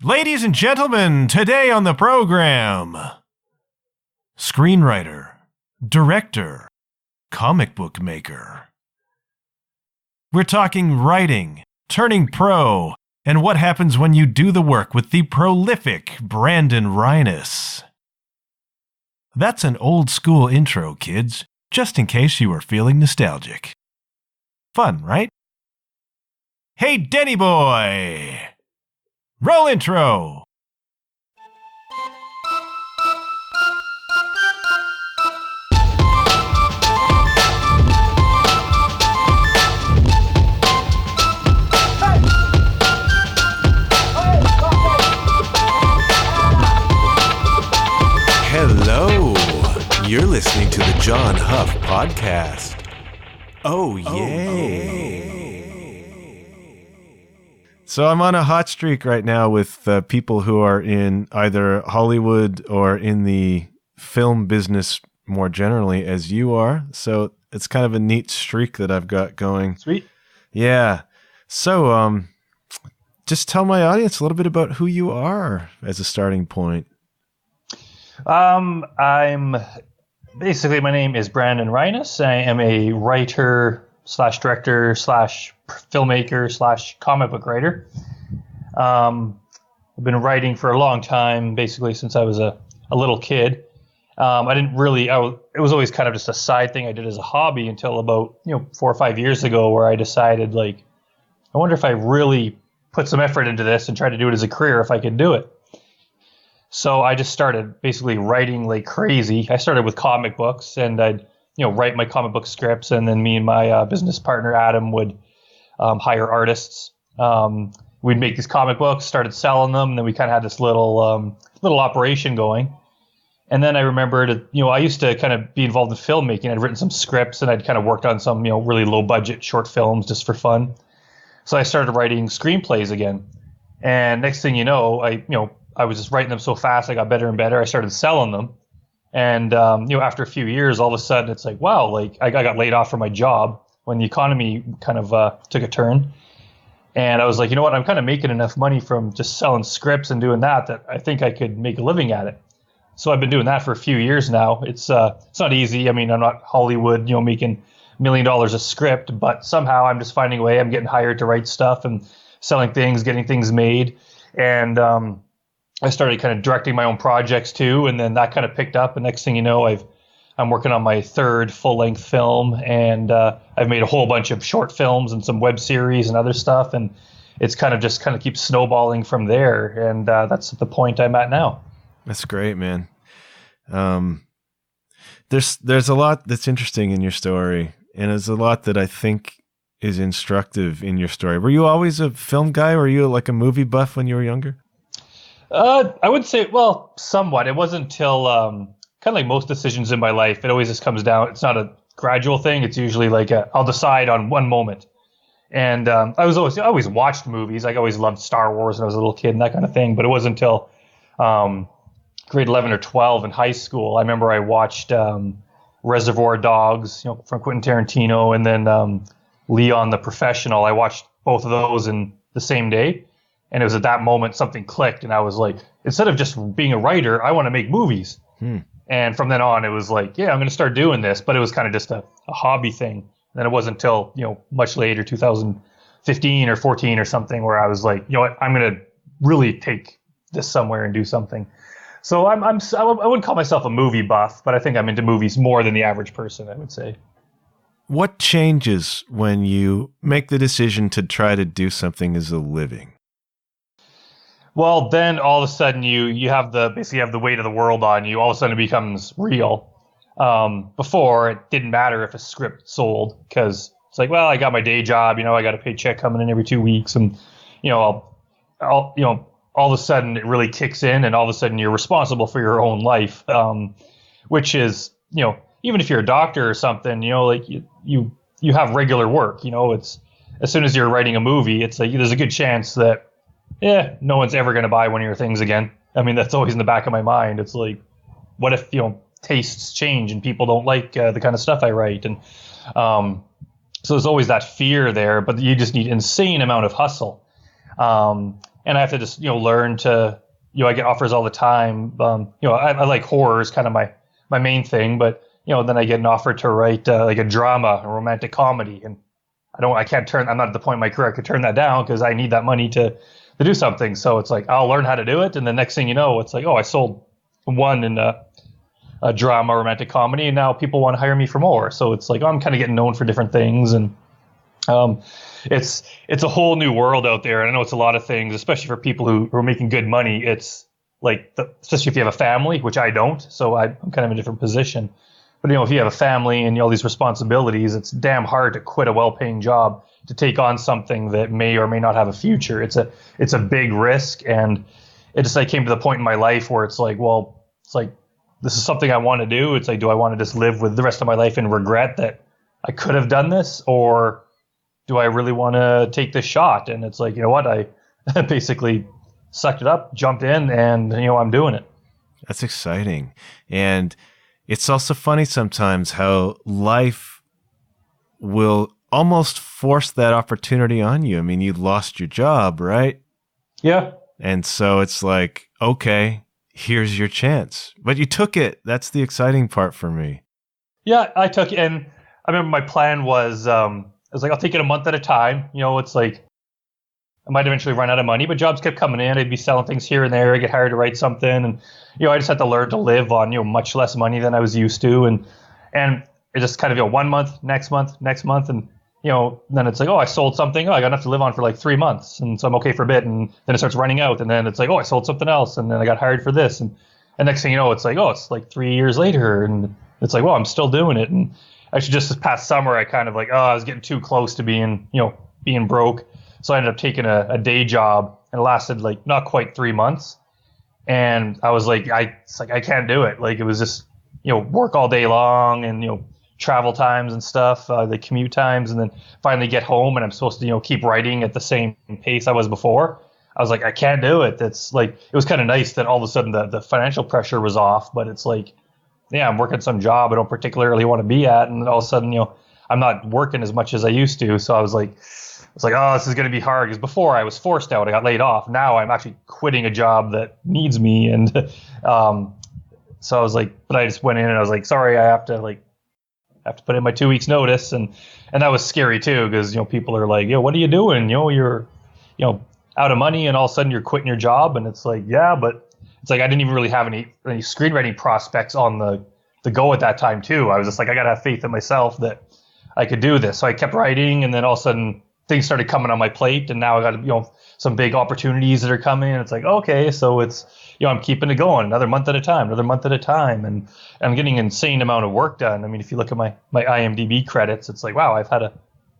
Ladies and gentlemen, today on the program, screenwriter, director, comic book maker. We're talking writing, turning pro, and what happens when you do the work with the prolific Brandon Rhiness. That's an old school intro, kids, just in case you were feeling nostalgic. Fun, right? Hey, Denny boy! Roll intro! Hello! You're listening to the John Huff Podcast. Oh, yay! So I'm on a hot streak right now with people who are in either Hollywood or in the film business more generally, as you are. So it's kind of a neat streak that I've got going. Sweet. Yeah. So just tell my audience a little bit about who you are as a starting point. I'm basically, my name is Brandon Rhiness. I am a writer / director / filmmaker / comic book writer. I've been writing for a long time, basically since I was a little kid. It was always kind of just a side thing I did as a hobby until about 4 or 5 years ago, where I decided, I wonder if I really put some effort into this and try to do it as a career, if I could do it. So I just started basically writing like crazy. I started with comic books, and I'd write my comic book scripts, and then me and my business partner Adam would hire artists. We'd make these comic books, started selling them, and then we kind of had this little operation going. And then I remembered, I used to kind of be involved in filmmaking. I'd written some scripts, and I'd kind of worked on some really low budget short films just for fun. So I started writing screenplays again, and next thing you know, I was just writing them so fast, I got better and better. I started selling them. And, after a few years, all of a sudden it's like, wow, I got laid off from my job when the economy kind of took a turn. And I was like, you know what, I'm kind of making enough money from just selling scripts and doing that I think I could make a living at it. So I've been doing that for a few years now. It's not easy. I mean, I'm not Hollywood, making $1 million a script, but somehow I'm just finding a way. I'm getting hired to write stuff and selling things, getting things made. And, I started kind of directing my own projects too, and then that kind of picked up. And next thing you know, I'm working on my third full-length film, and I've made a whole bunch of short films and some web series and other stuff, and it's kind of keeps snowballing from there. And that's the point I'm at now. That's great, man. There's a lot that's interesting in your story, and there's a lot that I think is instructive in your story. Were you always a film guy? Were you like a movie buff when you were younger? I would say, well, somewhat. It wasn't until kind of like most decisions in my life, it always just comes down. It's not a gradual thing. It's usually like I'll decide on one moment. And I always watched movies. I always loved Star Wars when I was a little kid and that kind of thing. But it wasn't until grade 11 or 12 in high school. I remember I watched Reservoir Dogs, from Quentin Tarantino, and then Leon the Professional. I watched both of those in the same day. And it was at that moment something clicked, and I was like, instead of just being a writer, I want to make movies. And from then on, it was like, yeah, I'm going to start doing this. But it was kind of just a hobby thing. And then it wasn't until, much later, 2015 or 14 or something, where I was like, you know what, I'm going to really take this somewhere and do something. So I wouldn't call myself a movie buff, but I think I'm into movies more than the average person, I would say. What changes when you make the decision to try to do something as a living? Well, then all of a sudden you have the weight of the world on you. All of a sudden it becomes real. Before, it didn't matter if a script sold, because it's like, well, I got my day job. I got a paycheck coming in every 2 weeks, and all of a sudden it really kicks in, and all of a sudden you're responsible for your own life, which is, even if you're a doctor or something, you have regular work. It's, as soon as you're writing a movie, it's like there's a good chance that no one's ever going to buy one of your things again. I mean, that's always in the back of my mind. It's like, what if, tastes change and people don't like the kind of stuff I write? And so there's always that fear there, but you just need insane amount of hustle. and I have to just, learn to, I get offers all the time. I like horror is kind of my main thing, but, then I get an offer to write like a drama, a romantic comedy. And I'm not at the point in my career I could turn that down because I need that money to do something. So it's like, I'll learn how to do it. And the next thing you know, it's like, oh, I sold one in a drama, romantic comedy, and now people want to hire me for more. So it's like, I'm kind of getting known for different things. And it's a whole new world out there. And I know it's a lot of things, especially for people who are making good money. It's like, especially if you have a family, which I don't. So I'm kind of in a different position. But, if you have a family and all these responsibilities, it's damn hard to quit a well-paying job to take on something that may or may not have a future. It's a big risk. And it just came to the point in my life where it's like, well, it's like, this is something I want to do. It's like, do I want to just live with the rest of my life and regret that I could have done this? Or do I really want to take this shot? And it's like, you know what? I basically sucked it up, jumped in, and, I'm doing it. That's exciting. And it's also funny sometimes how life will almost force that opportunity on you. I mean, you lost your job, right? Yeah. And so it's like, okay, here's your chance. But you took it. That's the exciting part for me. Yeah, I took it. And I remember my plan was, I was like, I'll take it a month at a time. It's like, I might eventually run out of money, but jobs kept coming in. I'd be selling things here and there. I get hired to write something. And, I just had to learn to live on, much less money than I was used to. And it just kind of, 1 month, next month. And, then it's like, oh, I sold something. Oh, I got enough to live on for like 3 months. And so I'm okay for a bit. And then it starts running out. And then it's like, oh, I sold something else. And then I got hired for this. And next thing you know, it's like, oh, it's like 3 years later. And it's like, well, I'm still doing it. And actually just this past summer, I kind of like, I was getting too close to being broke. So I ended up taking a day job, and it lasted like not quite 3 months. And I was like, I can't do it. Like, it was just, work all day long and, travel times and stuff, the commute times, and then finally get home and I'm supposed to, keep writing at the same pace I was before. I was like, I can't do it. That's like, it was kind of nice that all of a sudden the financial pressure was off, but it's like, yeah, I'm working some job I don't particularly want to be at. And all of a sudden, I'm not working as much as I used to. So I was like, oh, this is going to be hard, because before I was forced out, I got laid off. Now I'm actually quitting a job that needs me. And so I was like, but I just went in and I was like, sorry, I have to put in my 2 weeks notice. And that was scary too, because, people are like, what are you doing? You're, out of money and all of a sudden you're quitting your job. And it's like, yeah, but it's like, I didn't even really have any screenwriting prospects on the go at that time too. I was just like, I got to have faith in myself that I could do this. So I kept writing, and then all of a sudden things started coming on my plate, and now I got, some big opportunities that are coming. And it's like, okay, so it's, I'm keeping it going another month at a time. And I'm getting an insane amount of work done. I mean, if you look at my IMDb credits, it's like, wow, I've had a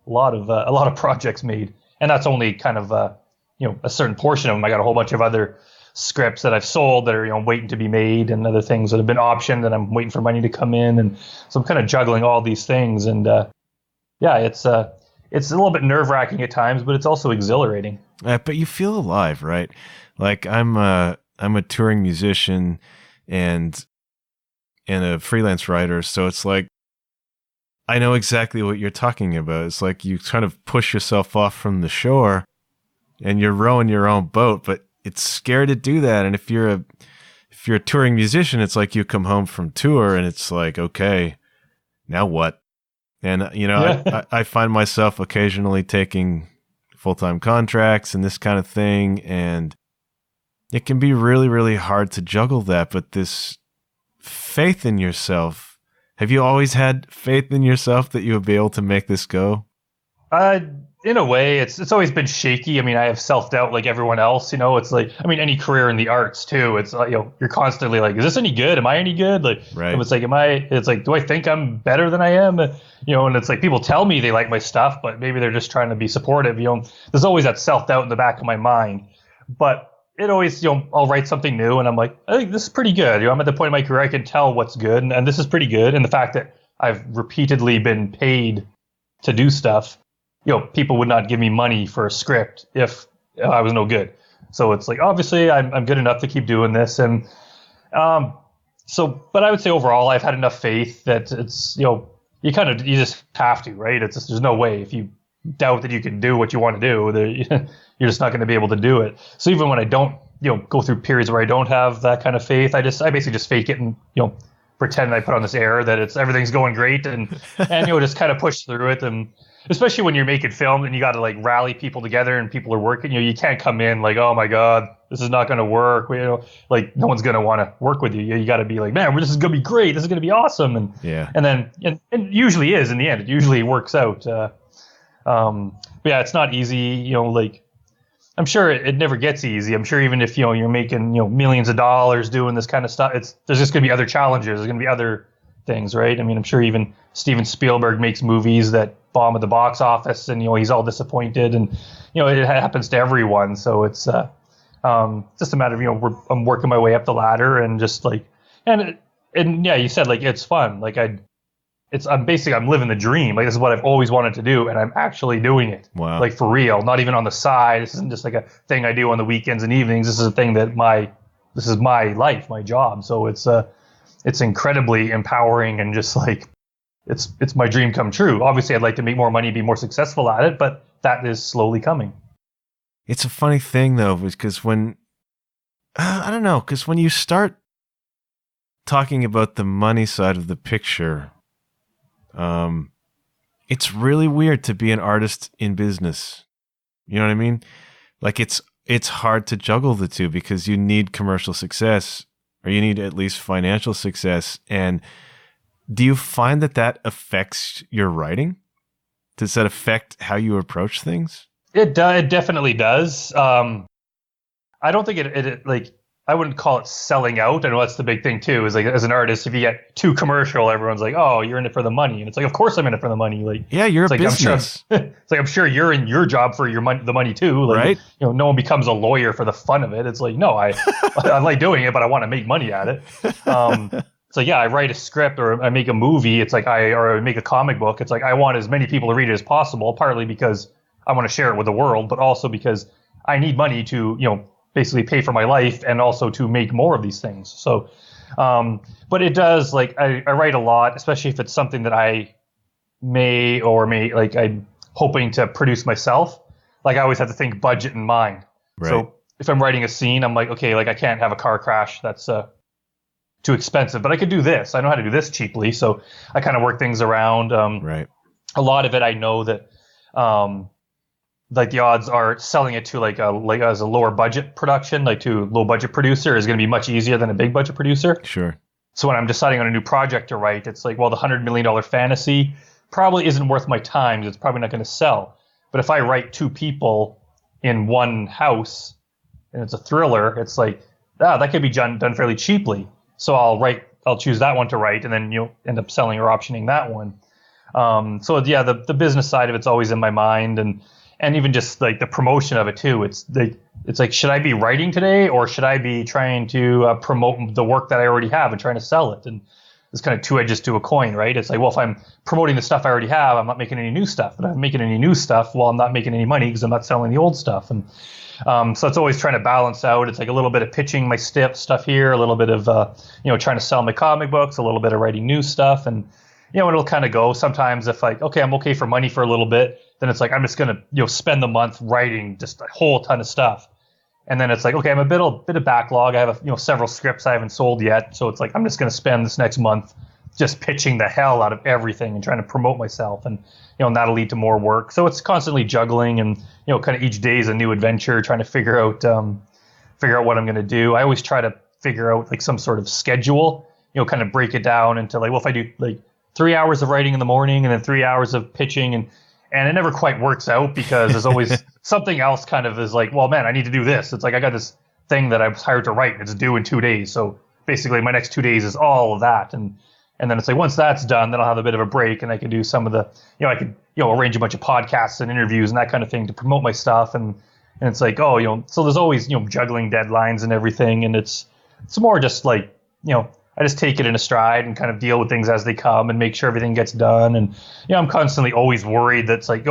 lot of projects made, and that's only kind of, a certain portion of them. I got a whole bunch of other scripts that I've sold that are, waiting to be made, and other things that have been optioned and I'm waiting for money to come in. And so I'm kind of juggling all these things. And, yeah, it's a little bit nerve-wracking at times, but it's also exhilarating. But you feel alive, right? Like I'm a touring musician and a freelance writer, so it's like I know exactly what you're talking about. It's like you kind of push yourself off from the shore and you're rowing your own boat, but it's scary to do that. And if you're a touring musician, it's like you come home from tour and it's like, okay, now what? And, I find myself occasionally taking full-time contracts and this kind of thing. And it can be really, really hard to juggle that. But this faith in yourself, have you always had faith in yourself that you would be able to make this go? In a way, it's always been shaky. I mean, I have self-doubt like everyone else, It's like, I mean, any career in the arts too. It's like, you're constantly like, is this any good? Am I any good? Like, right. It's like, do I think I'm better than I am? And it's like, people tell me they like my stuff, but maybe they're just trying to be supportive. There's always that self-doubt in the back of my mind, but it always, I'll write something new and I'm like, I think this is pretty good. I'm at the point in my career, I can tell what's good. And this is pretty good. And the fact that I've repeatedly been paid to do stuff, people would not give me money for a script if I was no good. So it's like, obviously I'm good enough to keep doing this. And but I would say overall, I've had enough faith that it's, you just have to, right? It's just, there's no way if you doubt that you can do what you want to do, you're just not going to be able to do it. So even when I don't, go through periods where I don't have that kind of faith, I basically just fake it and, pretend I put on this air that everything's going great and just kind of push through it. And especially when you're making film and you got to like rally people together and people are working, you can't come in like, oh my God, this is not going to work. Like no one's going to want to work with you. You got to be like, man, this is going to be great. This is going to be awesome. And then usually is in the end, it usually works out. But yeah, it's not easy, like, I'm sure it never gets easy. I'm sure even if, you're making, millions of dollars doing this kind of stuff, there's just going to be other challenges. There's going to be other things, right? I mean, I'm sure even Steven Spielberg makes movies that bomb at the box office and, he's all disappointed and, it happens to everyone. So it's just a matter of, I'm working my way up the ladder and just like, and yeah, you said like, it's fun. Like I'm living the dream. Like this is what I've always wanted to do, and I'm actually doing it. Wow. Like for real, not even on the side. This isn't just like a thing I do on the weekends and evenings. This is a thing that this is my life, my job. So it's incredibly empowering and just like it's my dream come true. Obviously, I'd like to make more money, be more successful at it, but that is slowly coming. It's a funny thing though, because when I don't know, because when you start talking about the money side of the picture. It's really weird to be an artist in business. You know what I mean? Like it's hard to juggle the two because you need commercial success or you need at least financial success. And do you find that affects your writing? Does that affect how you approach things? It definitely does. I don't think it like, I wouldn't call it selling out. I know that's the big thing too, is like as an artist, if you get too commercial, everyone's like, oh, you're in it for the money. And it's like, of course I'm in it for the money. Like, yeah, you're a business. It's like, I'm sure you're in your job for the money too. Like, right. No one becomes a lawyer for the fun of it. It's like, no, I like doing it, but I want to make money at it. So yeah, I write a script or I make a movie. It's like I make a comic book. It's like, I want as many people to read it as possible, partly because I want to share it with the world, but also because I need money to, basically pay for my life and also to make more of these things. So, but it does, like, I write a lot, especially if it's something that I may like I'm hoping to produce myself. Like I always have to think budget in mind. Right. So if I'm writing a scene, I'm like, okay, like I can't have a car crash. That's too expensive, but I could do this. I know how to do this cheaply. So I kind of work things around. Right. A lot of it, I know that, like the odds are selling it to like as a lower budget production, like to low budget producer is going to be much easier than a big budget producer. Sure. So when I'm deciding on a new project to write, it's like, well, the $100 million fantasy probably isn't worth my time. It's probably not going to sell. But if I write two people in one house and it's a thriller, it's like, that could be done fairly cheaply. So I'll choose that one to write and then you'll end up selling or optioning that one. So yeah, the business side of it's always in my mind and even just like the promotion of it too. It's like, should I be writing today or should I be trying to promote the work that I already have and trying to sell it? And it's kind of two edges to a coin, right? It's like, well, if I'm promoting the stuff I already have, I'm not making any new stuff. But if I'm making any new stuff, well, I'm not making any money because I'm not selling the old stuff. And so it's always trying to balance out. It's like a little bit of pitching my stuff here, a little bit of trying to sell my comic books, a little bit of writing new stuff, and it'll kind of go. Sometimes if like, okay, I'm okay for money for a little bit, then it's like I'm just gonna spend the month writing just a whole ton of stuff, and then it's like, okay, I'm a bit of backlog. I have several scripts I haven't sold yet, so it's like I'm just gonna spend this next month just pitching the hell out of everything and trying to promote myself, and that'll lead to more work. So it's constantly juggling, and kind of each day is a new adventure, trying to figure out what I'm gonna do. I always try to figure out like some sort of schedule, kind of break it down into like, well, if I do like 3 hours of writing in the morning and then 3 hours of pitching, and it never quite works out because there's always something else kind of is like, well, man, I need to do this. It's like I got this thing that I was hired to write and it's due in 2 days. So basically my next 2 days is all of that. And then it's like once that's done, then I'll have a bit of a break and I can do some of the, I could, arrange a bunch of podcasts and interviews and that kind of thing to promote my stuff. And it's like, oh, so there's always, juggling deadlines and everything. And it's more just like, I just take it in a stride and kind of deal with things as they come and make sure everything gets done. And, I'm constantly always worried that it's like,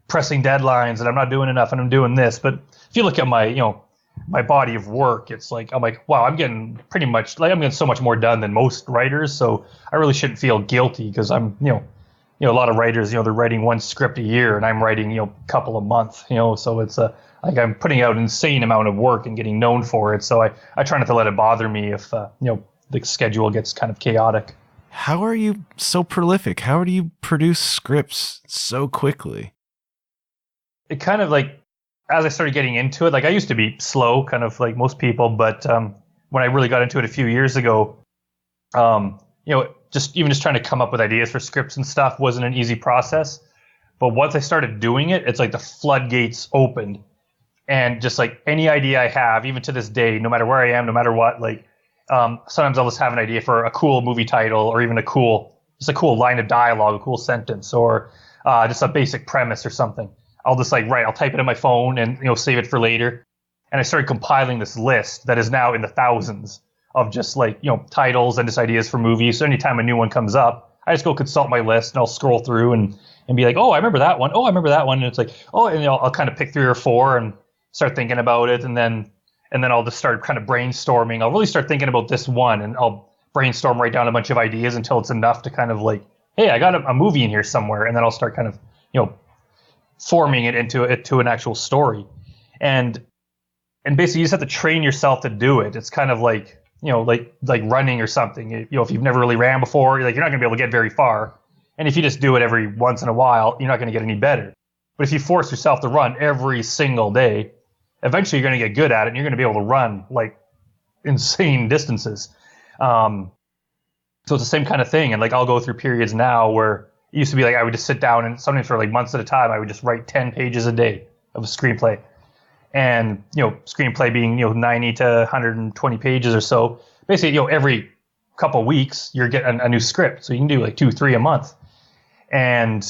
pressing deadlines and I'm not doing enough and I'm doing this. But if you look at my, my body of work, it's like, I'm like, wow, I'm getting pretty much like I'm getting so much more done than most writers. So I really shouldn't feel guilty because I'm, a lot of writers, they're writing one script a year, and I'm writing, a couple a month, so it's like I'm putting out an insane amount of work and getting known for it. So I try not to let it bother me if, the schedule gets kind of chaotic. How are you so prolific? How do you produce scripts so quickly? It kind of like, as I started getting into it, like I used to be slow, kind of like most people, but when I really got into it a few years ago, just trying to come up with ideas for scripts and stuff wasn't an easy process. But once I started doing it, it's like the floodgates opened. And just like any idea I have, even to this day, no matter where I am, no matter what, like sometimes I'll just have an idea for a cool movie title, or even a cool line of dialogue, a cool sentence, or just a basic premise or something. I'll just I'll type it in my phone and save it for later. And I started compiling this list that is now in the thousands of just titles and just ideas for movies. So anytime a new one comes up, I just go consult my list and I'll scroll through and be like, oh, I remember that one. Oh, I remember that one. And it's like, oh, and I'll kind of pick 3 or 4 and start thinking about it. And then I'll just start kind of brainstorming. I'll really start thinking about this one, and I'll brainstorm, write down a bunch of ideas until it's enough to kind of hey, I got a movie in here somewhere. And then I'll start kind of, forming it into an actual story. And basically you just have to train yourself to do it. It's kind of like running or something. If you've never really ran before, you're not going to be able to get very far. And if you just do it every once in a while, you're not going to get any better. But if you force yourself to run every single day, eventually you're going to get good at it, and you're going to be able to run insane distances. So it's the same kind of thing. And I'll go through periods now where it used to be I would just sit down, and sometimes for months at a time, I would just write 10 pages a day of a screenplay. And, screenplay being, 90 to 120 pages or so. Basically, every couple weeks, you're getting a new script. So you can do 2, 3 a month. And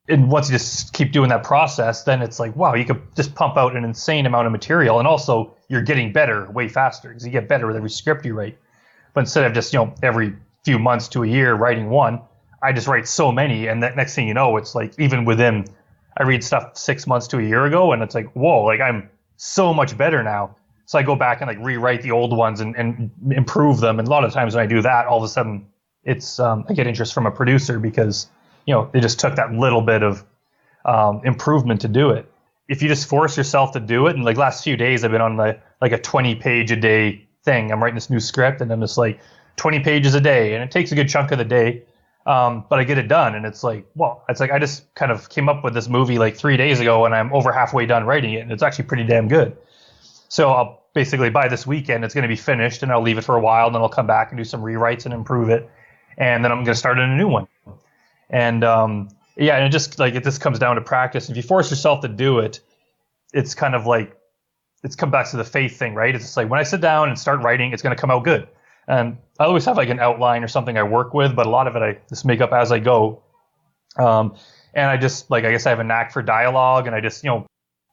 once you just keep doing that process, then it's wow, you could just pump out an insane amount of material. And also, you're getting better way faster because you get better with every script you write. But instead of just, every few months to a year writing one, I just write so many. And the next thing you know, it's even within, I read stuff 6 months to a year ago, and it's whoa, I'm so much better now. So I go back and rewrite the old ones and improve them. And a lot of times when I do that, all of a sudden it's I get interest from a producer because they just took that little bit of improvement to do it. If you just force yourself to do it, and last few days I've been on a 20-page a day thing. I'm writing this new script, and I'm just 20 pages a day, and it takes a good chunk of the day. But I get it done, and it's I just kind of came up with this movie 3 days ago, and I'm over halfway done writing it, and it's actually pretty damn good. So I'll basically, by this weekend, it's going to be finished, and I'll leave it for a while, and then I'll come back and do some rewrites and improve it, and then I'm going to start in a new one. And and it just it just comes down to practice. If you force yourself to do it, it's kind of it's come back to the faith thing, right? It's just when I sit down and start writing, it's going to come out good. And I always have an outline or something I work with, but a lot of it I just make up as I go. And I just I guess I have a knack for dialogue, and I just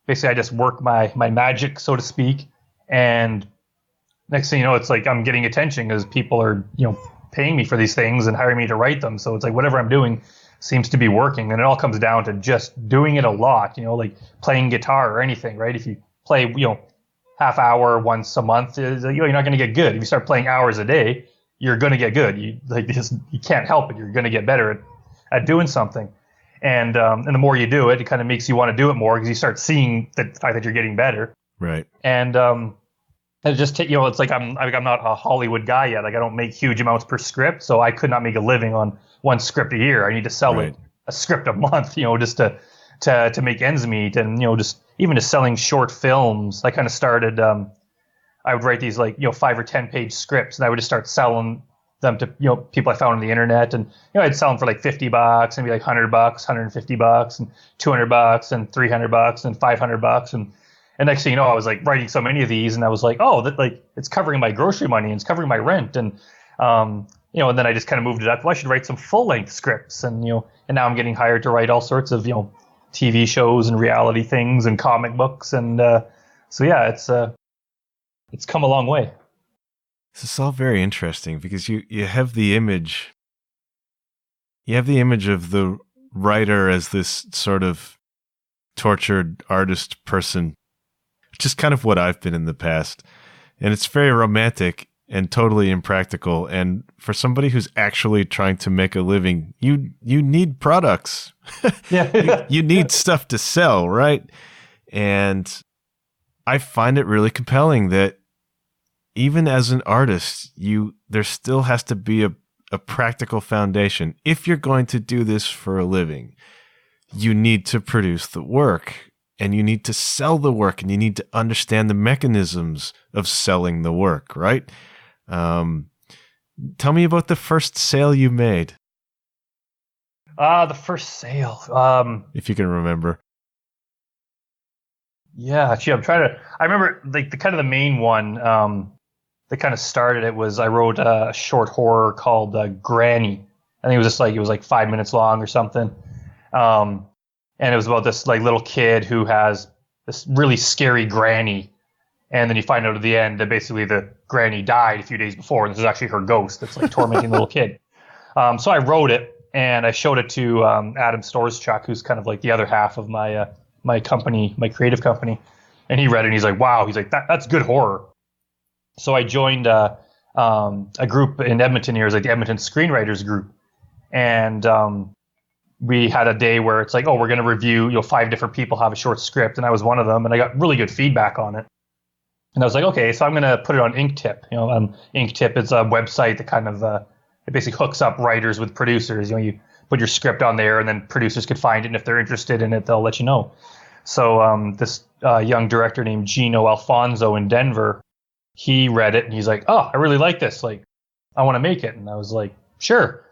basically I just work my magic, so to speak. And next thing you know, it's I'm getting attention because people are paying me for these things and hiring me to write them. So it's whatever I'm doing seems to be working, and it all comes down to just doing it a lot. Playing guitar or anything, right? If you play half hour once a month, you're not going to get good. If you start playing hours a day, you're going to get good. You can't help it. You're going to get better at doing something. And the more you do it, it kind of makes you want to do it more because you start seeing the fact that you're getting better. Right. And it just it's I'm not a Hollywood guy yet. I don't make huge amounts per script, so I could not make a living on one script a year. I need to sell a script a month, just to make ends meet, and just even just selling short films. I kind of started. I would write these 5 or 10 page scripts, and I would just start selling them to people I found on the internet, and I'd sell them for $50 and be $100, $150, and $200, and $300, and $500, and next thing you know, I was writing so many of these, and I was that it's covering my grocery money, and it's covering my rent, and and then I just kind of moved it up. Well, I should write some full length scripts, and and now I'm getting hired to write all sorts of TV shows and reality things and comic books, and so yeah, it's come a long way. This is all very interesting because you have the image. You have the image of the writer as this sort of tortured artist person, which is kind of what I've been in the past, and it's very romantic. and totally impractical. And for somebody who's actually trying to make a living, you need products. Yeah. you need stuff to sell, right? And I find it really compelling that even as an artist, there still has to be a practical foundation. If you're going to do this for a living, you need to produce the work, and you need to sell the work, and you need to understand the mechanisms of selling the work, right? Tell me about the first sale you made. The first sale. If you can remember. Yeah, actually, I remember the kind of the main one that kind of started it was I wrote a short horror called Granny. I think it was like 5 minutes long or something. And it was about this like little kid who has this really scary granny. And then you find out at the end that basically the granny died a few days before, and this is actually her ghost that's like tormenting the little kid. So I wrote it and I showed it to Adam Storschuk, who's kind of like the other half of my company, my creative company. And he read it and he's like, wow, he's like, that's good horror. So I joined a group in Edmonton here, it was like the Edmonton Screenwriters group. And we had a day where it's like, oh, we're going to review, 5 different people have a short script. And I was one of them, and I got really good feedback on it. And I was like, okay, so I'm going to put it on Inktip. Inktip is a website that kind of, it basically hooks up writers with producers. You put your script on there, and then producers could find it. And if they're interested in it, they'll let you know. So this young director named Gino Alfonso in Denver, he read it and he's like, oh, I really like this. Like, I want to make it. And I was like, sure.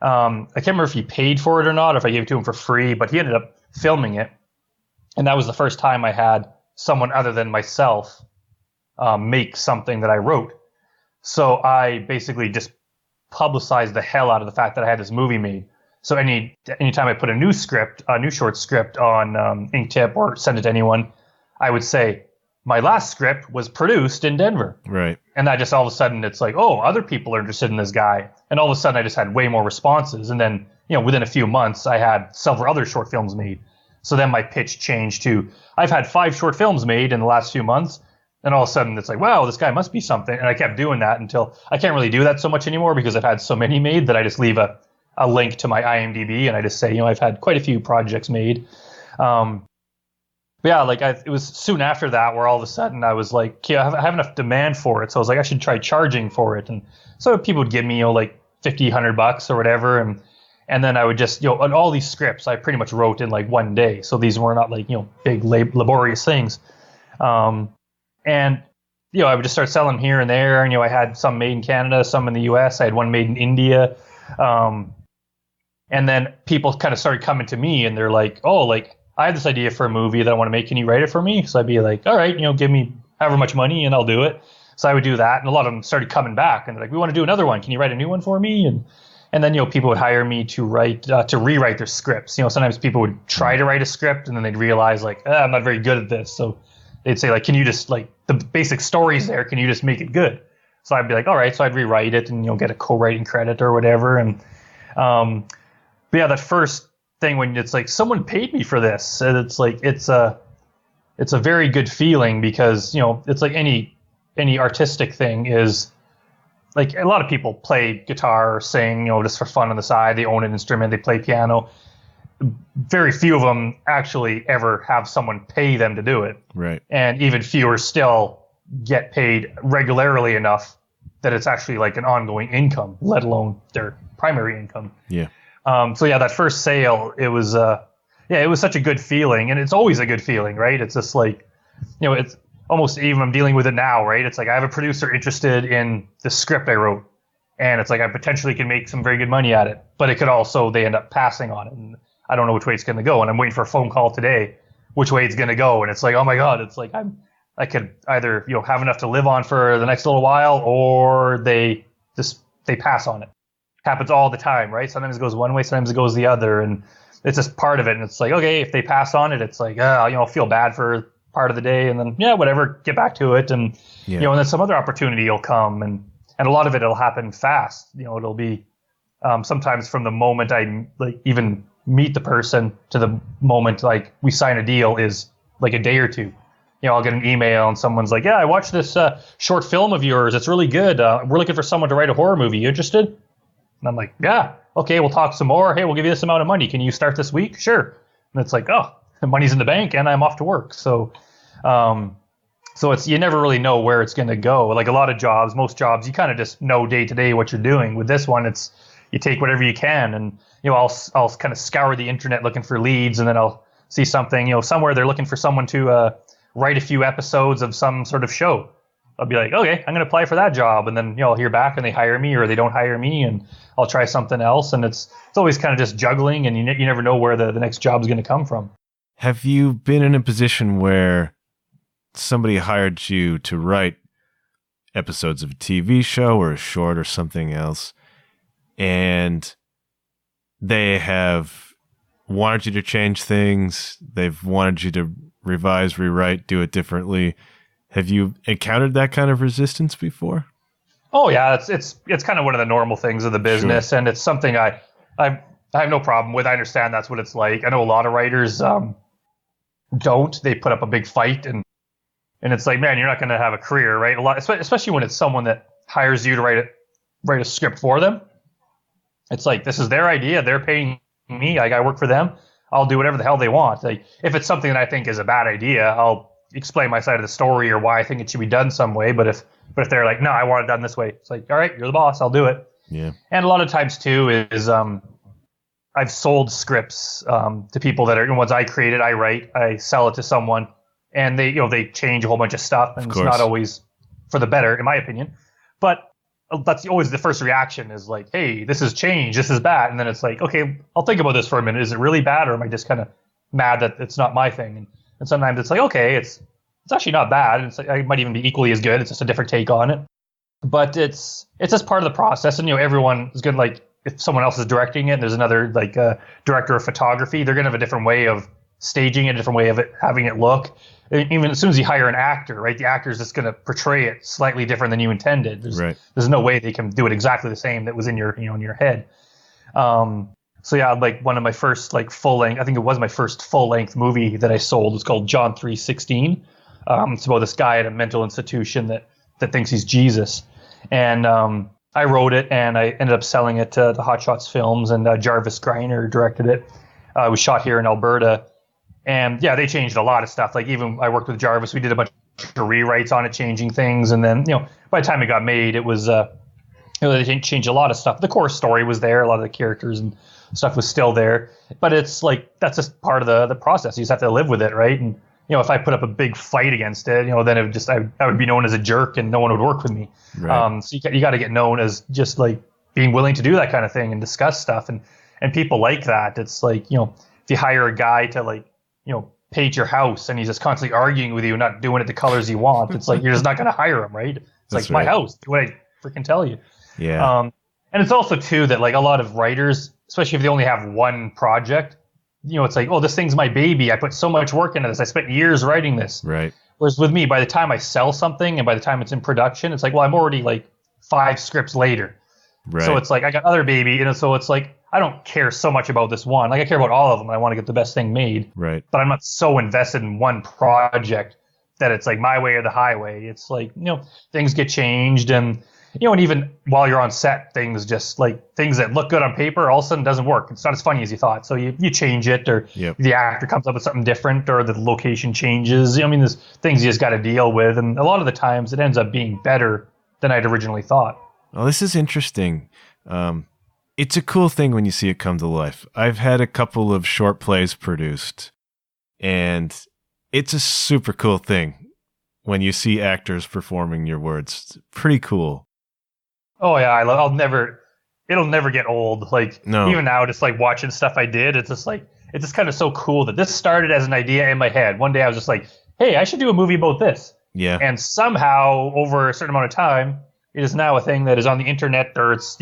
I can't remember if he paid for it or not, or if I gave it to him for free, but he ended up filming it. And that was the first time I had someone other than myself make something that I wrote. So I basically just publicized the hell out of the fact that I had this movie made. So anytime I put a new short script on Inktip or send it to anyone, I would say, my last script was produced in Denver. Right. And that just all of a sudden it's like, oh, other people are interested in this guy. And all of a sudden I just had way more responses. And then, within a few months, I had several other short films made. So then my pitch changed to, I've had 5 short films made in the last few months. And all of a sudden it's like, wow, this guy must be something. And I kept doing that until I can't really do that so much anymore because I've had so many made that I just leave a link to my IMDb and I just say, I've had quite a few projects made. But yeah, it was soon after that where all of a sudden I was like, okay, I have enough demand for it. So I was like, I should try charging for it. And so people would give me, like $50, $100 or whatever. And then I would just, on all these scripts, I pretty much wrote in like one day. So these were not like, big laborious things. And, I would just start selling here and there. And, I had some made in Canada, some in the US. I had one made in India. And then people kind of started coming to me and they're like, oh, like, I have this idea for a movie that I want to make. Can you write it for me? So I'd be like, all right, give me however much money and I'll do it. So I would do that. And a lot of them started coming back and they're like, we want to do another one. Can you write a new one for me? And then, people would hire me to rewrite their scripts. Sometimes people would try to write a script and then they'd realize like, I'm not very good at this. So they'd say like, can you just like the basic story's there. Can you just make it good? So I'd be like, all right. So I'd rewrite it and, get a co-writing credit or whatever. And, but yeah, that first thing when it's like someone paid me for this, and it's like it's a very good feeling because it's like any artistic thing is like a lot of people play guitar or sing just for fun on the side. They own an instrument, they play piano. Very few of them actually ever have someone pay them to do it, right? And even fewer still get paid regularly enough that it's actually like an ongoing income, let alone their primary income. Yeah. So yeah, that first sale, it was such a good feeling, and it's always a good feeling, right? It's just like, it's almost even I'm dealing with it now, right? It's like I have a producer interested in the script I wrote, and it's like I potentially can make some very good money at it, but it could also they end up passing on it, and I don't know which way it's going to go, and I'm waiting for a phone call today, which way it's going to go, and it's like, oh my god, it's like I could either have enough to live on for the next little while, or they pass on it. Happens all the time, right? Sometimes it goes one way, sometimes it goes the other, and it's just part of it. And it's like, okay, if they pass on it, it's like, I'll feel bad for part of the day, and then whatever, get back to it, and and then some other opportunity will come, and a lot of it'll happen fast. It'll be sometimes from the moment I like even meet the person to the moment like we sign a deal is like a day or two. I'll get an email and someone's like, yeah, I watched this short film of yours. It's really good. We're looking for someone to write a horror movie. You interested? And I'm like, yeah, okay, we'll talk some more. Hey, we'll give you this amount of money. Can you start this week? Sure. And it's like, oh, the money's in the bank and I'm off to work. So it's, you never really know where it's going to go. Like a lot of jobs, most jobs, you kind of just know day to day what you're doing. With this one, it's you take whatever you can, and I'll kind of scour the internet looking for leads, and then I'll see something, somewhere they're looking for someone to write a few episodes of some sort of show. I'll be like, okay, I'm going to apply for that job, and then I'll hear back and they hire me or they don't hire me, and I'll try something else. And it's always kind of just juggling, and you never know where the next job is going to come from. Have you been in a position where somebody hired you to write episodes of a TV show or a short or something else, and they have wanted you to change things, they've wanted you to revise, rewrite, do it differently? Have you encountered that kind of resistance before? Oh yeah, it's kind of one of the normal things of the business, sure. And it's something I have no problem with. I understand that's what it's like. I know a lot of writers don't. They put up a big fight, and it's like, man, you're not going to have a career, right? A lot, especially when it's someone that hires you to write a script for them. It's like, this is their idea. They're paying me. I work for them. I'll do whatever the hell they want. Like, if it's something that I think is a bad idea, I'll explain my side of the story or why I think it should be done some way. But if they're like, no, I want it done this way, it's like, all right, you're the boss. I'll do it. Yeah. And a lot of times too is I've sold scripts to people that are ones I created, I write, I sell it to someone, and they change a whole bunch of stuff, and it's not always for the better, in my opinion. But that's always the first reaction is like, hey, this has changed, this is bad. And then it's like, okay, I'll think about this for a minute. Is it really bad, or am I just kind of mad that it's not my thing? And sometimes it's like, okay, it's actually not bad. It's like, it might even be equally as good. It's just a different take on it. But it's just part of the process. And everyone is good. Like if someone else is directing it, and there's another like director of photography, they're gonna have a different way of staging it, a different way of it having it look. Even as soon as you hire an actor, right, the actor is just going to portray it slightly different than you intended. There's no way they can do it exactly the same that was in your in your head. So yeah, like one of my first like full length, I think it was my first full length movie that I sold, was called John 3:16. It's about this guy at a mental institution that thinks he's Jesus, and I wrote it and I ended up selling it to the Hot Shots Films, and Jarvis Greiner directed it. It was shot here in Alberta. And yeah, they changed a lot of stuff. Like even I worked with Jarvis, we did a bunch of rewrites on it, changing things. And then, by the time it got made, it was, they changed a lot of stuff. The core story was there. A lot of the characters and stuff was still there. But it's like, that's just part of the process. You just have to live with it, right? And, if I put up a big fight against it, then it would just, I would be known as a jerk and no one would work with me. Right. So you got to get known as just like being willing to do that kind of thing and discuss stuff. And people like that. It's like, if you hire a guy to like, paint your house and he's just constantly arguing with you, not doing it the colors you want, it's like you're just not going to hire him, right? It's That's like right. My house, do what I freaking tell you. Yeah. And it's also too that like a lot of writers, especially if they only have one project, it's like, oh, this thing's my baby. I put so much work into this. I spent years writing this. Right. Whereas with me, by the time I sell something and by the time it's in production, it's like, well, I'm already like 5 scripts later. Right. So it's like I got other baby, so it's like I don't care so much about this one. Like I care about all of them, and I want to get the best thing made. Right. But I'm not so invested in one project that it's like my way or the highway. It's like things get changed, and and even while you're on set, things just like things that look good on paper all of a sudden doesn't work. It's not as funny as you thought, so you change it, or the actor comes up with something different, or the location changes. There's things you just got to deal with, and a lot of the times it ends up being better than I'd originally thought. Well, this is interesting. It's a cool thing when you see it come to life. I've had a couple of short plays produced, and it's a super cool thing when you see actors performing your words. It's pretty cool. Oh yeah, it'll never get old. Like no. Even now, just like watching stuff I did, it's just kind of so cool that this started as an idea in my head. One day I was just like, hey, I should do a movie about this. Yeah. And somehow over a certain amount of time, it is now a thing that is on the internet, or it's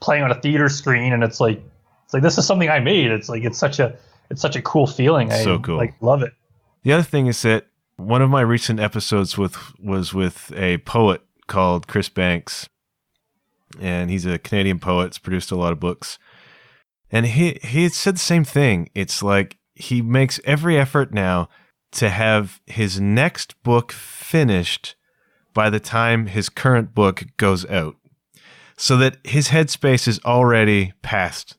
playing on a theater screen, and it's like this is something I made. It's like it's such a cool feeling. So cool. Like love it. The other thing is that one of my recent episodes was with a poet called Chris Banks, and he's a Canadian poet. He's produced a lot of books, and he said the same thing. It's like he makes every effort now to have his next book finished by the time his current book goes out, so that his headspace is already past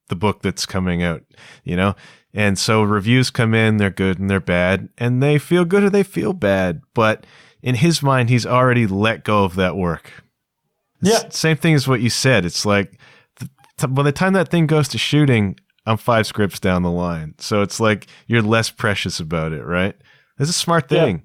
the book that's coming out, you know? And so reviews come in, they're good and they're bad, and they feel good or they feel bad. But in his mind, he's already let go of that work. Yeah. Same thing as what you said. It's like by the time that thing goes to shooting, I'm 5 scripts down the line. So it's like you're less precious about it, right? It's a smart thing. Yeah.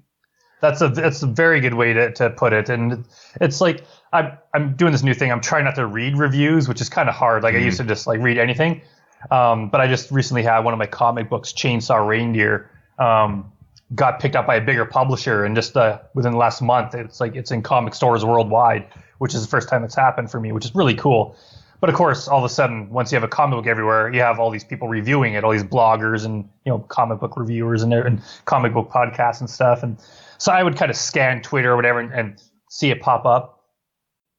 That's a very good way to put it. And it's like I'm doing this new thing. I'm trying not to read reviews, which is kind of hard. Like I used to just like read anything. But I just recently had one of my comic books, Chainsaw Reindeer, got picked up by a bigger publisher, and just within the last month, it's in comic stores worldwide, which is the first time it's happened for me, which is really cool. But of course, all of a sudden, once you have a comic book everywhere, you have all these people reviewing it, all these bloggers and comic book reviewers and comic book podcasts and stuff. And so I would kind of scan Twitter or whatever and see it pop up,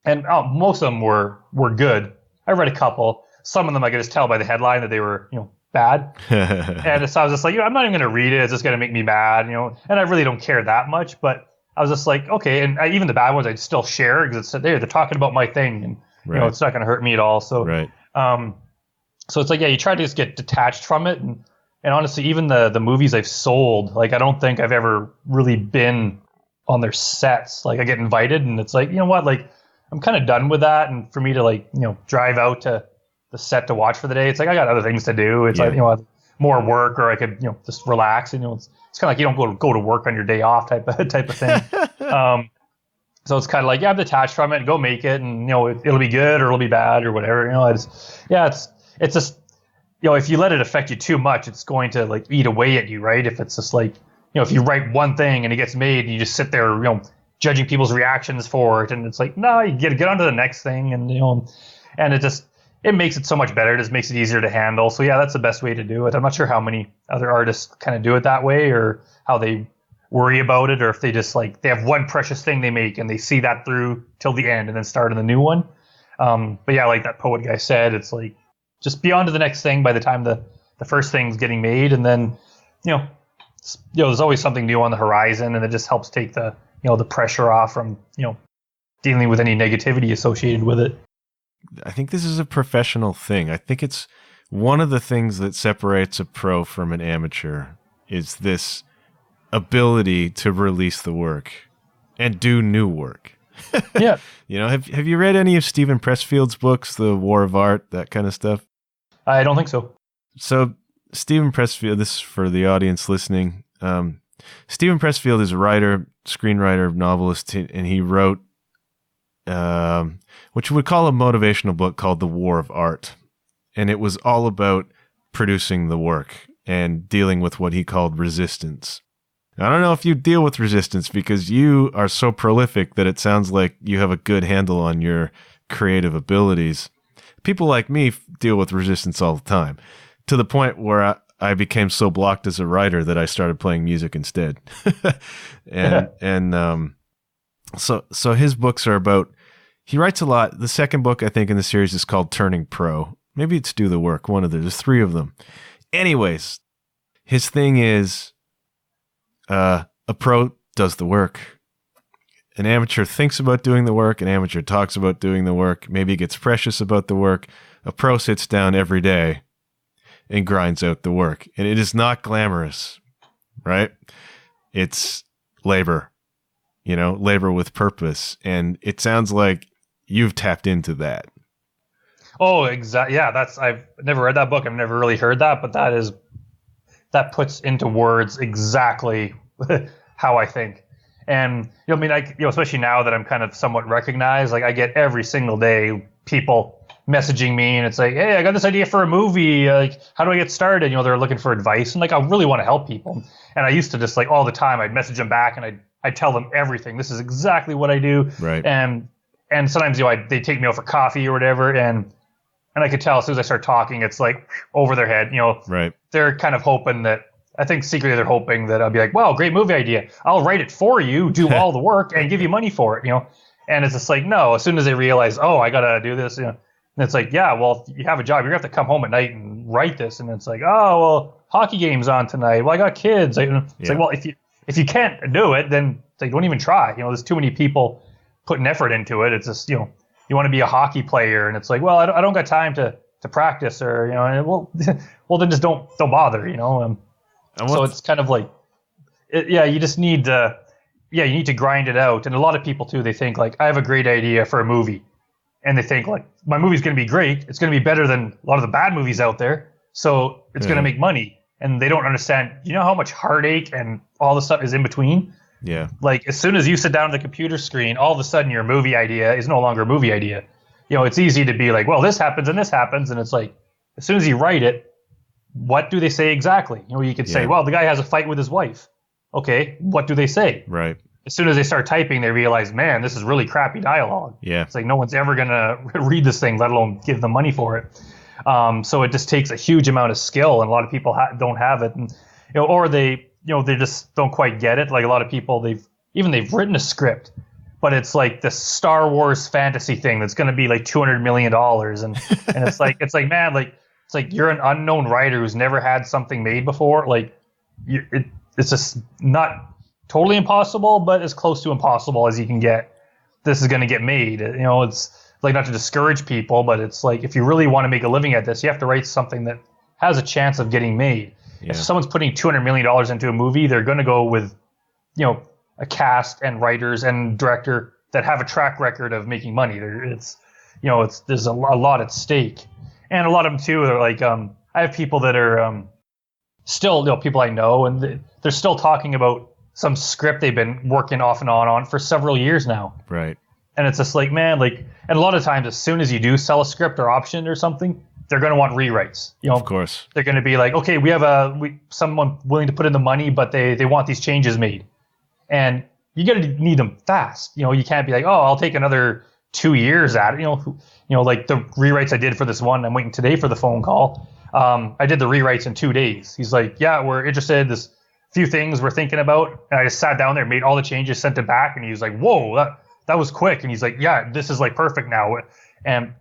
and most of them were good. I read a couple. Some of them I could just tell by the headline that they were, bad. And so I was just like, I'm not even going to read it. It's just going to make me mad, and I really don't care that much. But I was just like, okay. And even the bad ones, I'd still share because they're talking about my thing, and, it's not going to hurt me at all. So, so it's like, you try to just get detached from it. And honestly, even the movies I've sold, like, I don't think I've ever really been on their sets. Like I get invited and it's like, like I'm kind of done with that. And for me to drive out to the set to watch for the day, it's like I got other things to do. It's like more work, or I could just relax. And it's kind of like you don't go to work on your day off type of thing. So it's kind of like I'm detached from it. Go make it, and it'll be good or it'll be bad or whatever. It's just if you let it affect you too much, it's going to like eat away at you, right? If it's just like if you write one thing and it gets made, and you just sit there judging people's reactions for it, and it's like no, you get on to the next thing, and and it makes it so much better. It just makes it easier to handle. So that's the best way to do it. I'm not sure how many other artists kind of do it that way, or how they worry about it, or if they just they have one precious thing they make and they see that through till the end and then start on the new one. But like that poet guy said, it's like just be on to the next thing by the time the first thing's getting made, and then there's always something new on the horizon, and it just helps take the the pressure off from dealing with any negativity associated with it. I think this is a professional thing. I think it's one of the things that separates a pro from an amateur is this ability to release the work and do new work. Yeah. Have you read any of Stephen Pressfield's books, The War of Art, that kind of stuff? I don't think so. So Stephen Pressfield, this is for the audience listening. Stephen Pressfield is a writer, screenwriter, novelist, and he wrote what you would call a motivational book called The War of Art. And it was all about producing the work and dealing with what he called resistance. I don't know if you deal with resistance because you are so prolific that it sounds like you have a good handle on your creative abilities. People like me deal with resistance all the time, to the point where I became so blocked as a writer that I started playing music instead. So his books are about, he writes a lot. The second book, I think, in the series is called Turning Pro. Maybe it's Do the Work, one of them. There's 3 of them. Anyways, his thing is a pro does the work. An amateur thinks about doing the work. An amateur talks about doing the work. Maybe gets precious about the work. A pro sits down every day and grinds out the work. And it is not glamorous, right? It's labor, labor with purpose. And it sounds like you've tapped into that. Oh, exactly. Yeah, I've never read that book. I've never really heard that, but that puts into words exactly how I think. And especially now that I'm kind of somewhat recognized, like I get every single day people messaging me, and it's like, hey, I got this idea for a movie. Like, how do I get started? They're looking for advice, and like I really want to help people. And I used to just all the time I'd message them back, and I'd tell them everything. This is exactly what I do. Right. And sometimes they take me out for coffee or whatever, and I could tell as soon as I start talking, it's like over their head. Right. They're kind of hoping that. I think secretly they're hoping that I'll be like, wow, great movie idea. I'll write it for you, do all the work, and give you money for it, And it's just like, no, as soon as they realize, oh, I got to do this, and it's like, yeah, well, if you have a job, you're going to have to come home at night and write this. And it's like, oh, well, hockey game's on tonight. Well, I got kids. It's like, well, if you can't do it, then it's like, don't even try. There's too many people putting effort into it. It's just, you want to be a hockey player, and it's like, well, I don't got time to practice, or well, then just don't bother. So it's kind of like, you just need to, you need to grind it out. And a lot of people too, they think like, I have a great idea for a movie, and they think like, my movie's going to be great. It's going to be better than a lot of the bad movies out there, so it's going to make money. And they don't understand. How much heartache and all the stuff is in between. Yeah. Like, as soon as you sit down at the computer screen, all of a sudden your movie idea is no longer a movie idea. It's easy to be like, well, this happens and this happens. And it's like, as soon as you write it, what do they say exactly? You could say, well, the guy has a fight with his wife. Okay, what do they say? Right. As soon as they start typing, they realize, man, this is really crappy dialogue. Yeah. It's like, no one's ever going to read this thing, let alone give them money for it. So it just takes a huge amount of skill, and a lot of people don't have it. And, or they just don't quite get it. Like, a lot of people, they've written a script, but it's like the Star Wars fantasy thing that's going to be like $200 million. And it's like, man, like, it's like, you're an unknown writer who's never had something made before. Like, it's just not totally impossible, but as close to impossible as you can get. This is going to get made. It's like, not to discourage people, but it's like, if you really want to make a living at this, you have to write something that has a chance of getting made. Yeah. If someone's putting $200 million into a movie, they're going to go with, a cast and writers and director that have a track record of making money. There's a lot at stake. And a lot of them too are like, I have people that are still, people I know, and they're still talking about some script they've been working off and on for several years now. Right. And it's just like, man, like, and a lot of times, as soon as you do sell a script or option or something, they're going to want rewrites. Of course. They're going to be like, okay, we have someone willing to put in the money, but they want these changes made. And you're going to need them fast. You can't be like, oh, I'll take another 2 years at it. Like the rewrites I did for this one, I'm waiting today for the phone call. I did the rewrites in 2 days. He's like, yeah, we're interested. This few things we're thinking about. And I just sat down there, made all the changes, sent it back. And he was like, whoa, that was quick. And he's like, yeah, this is like perfect now. And,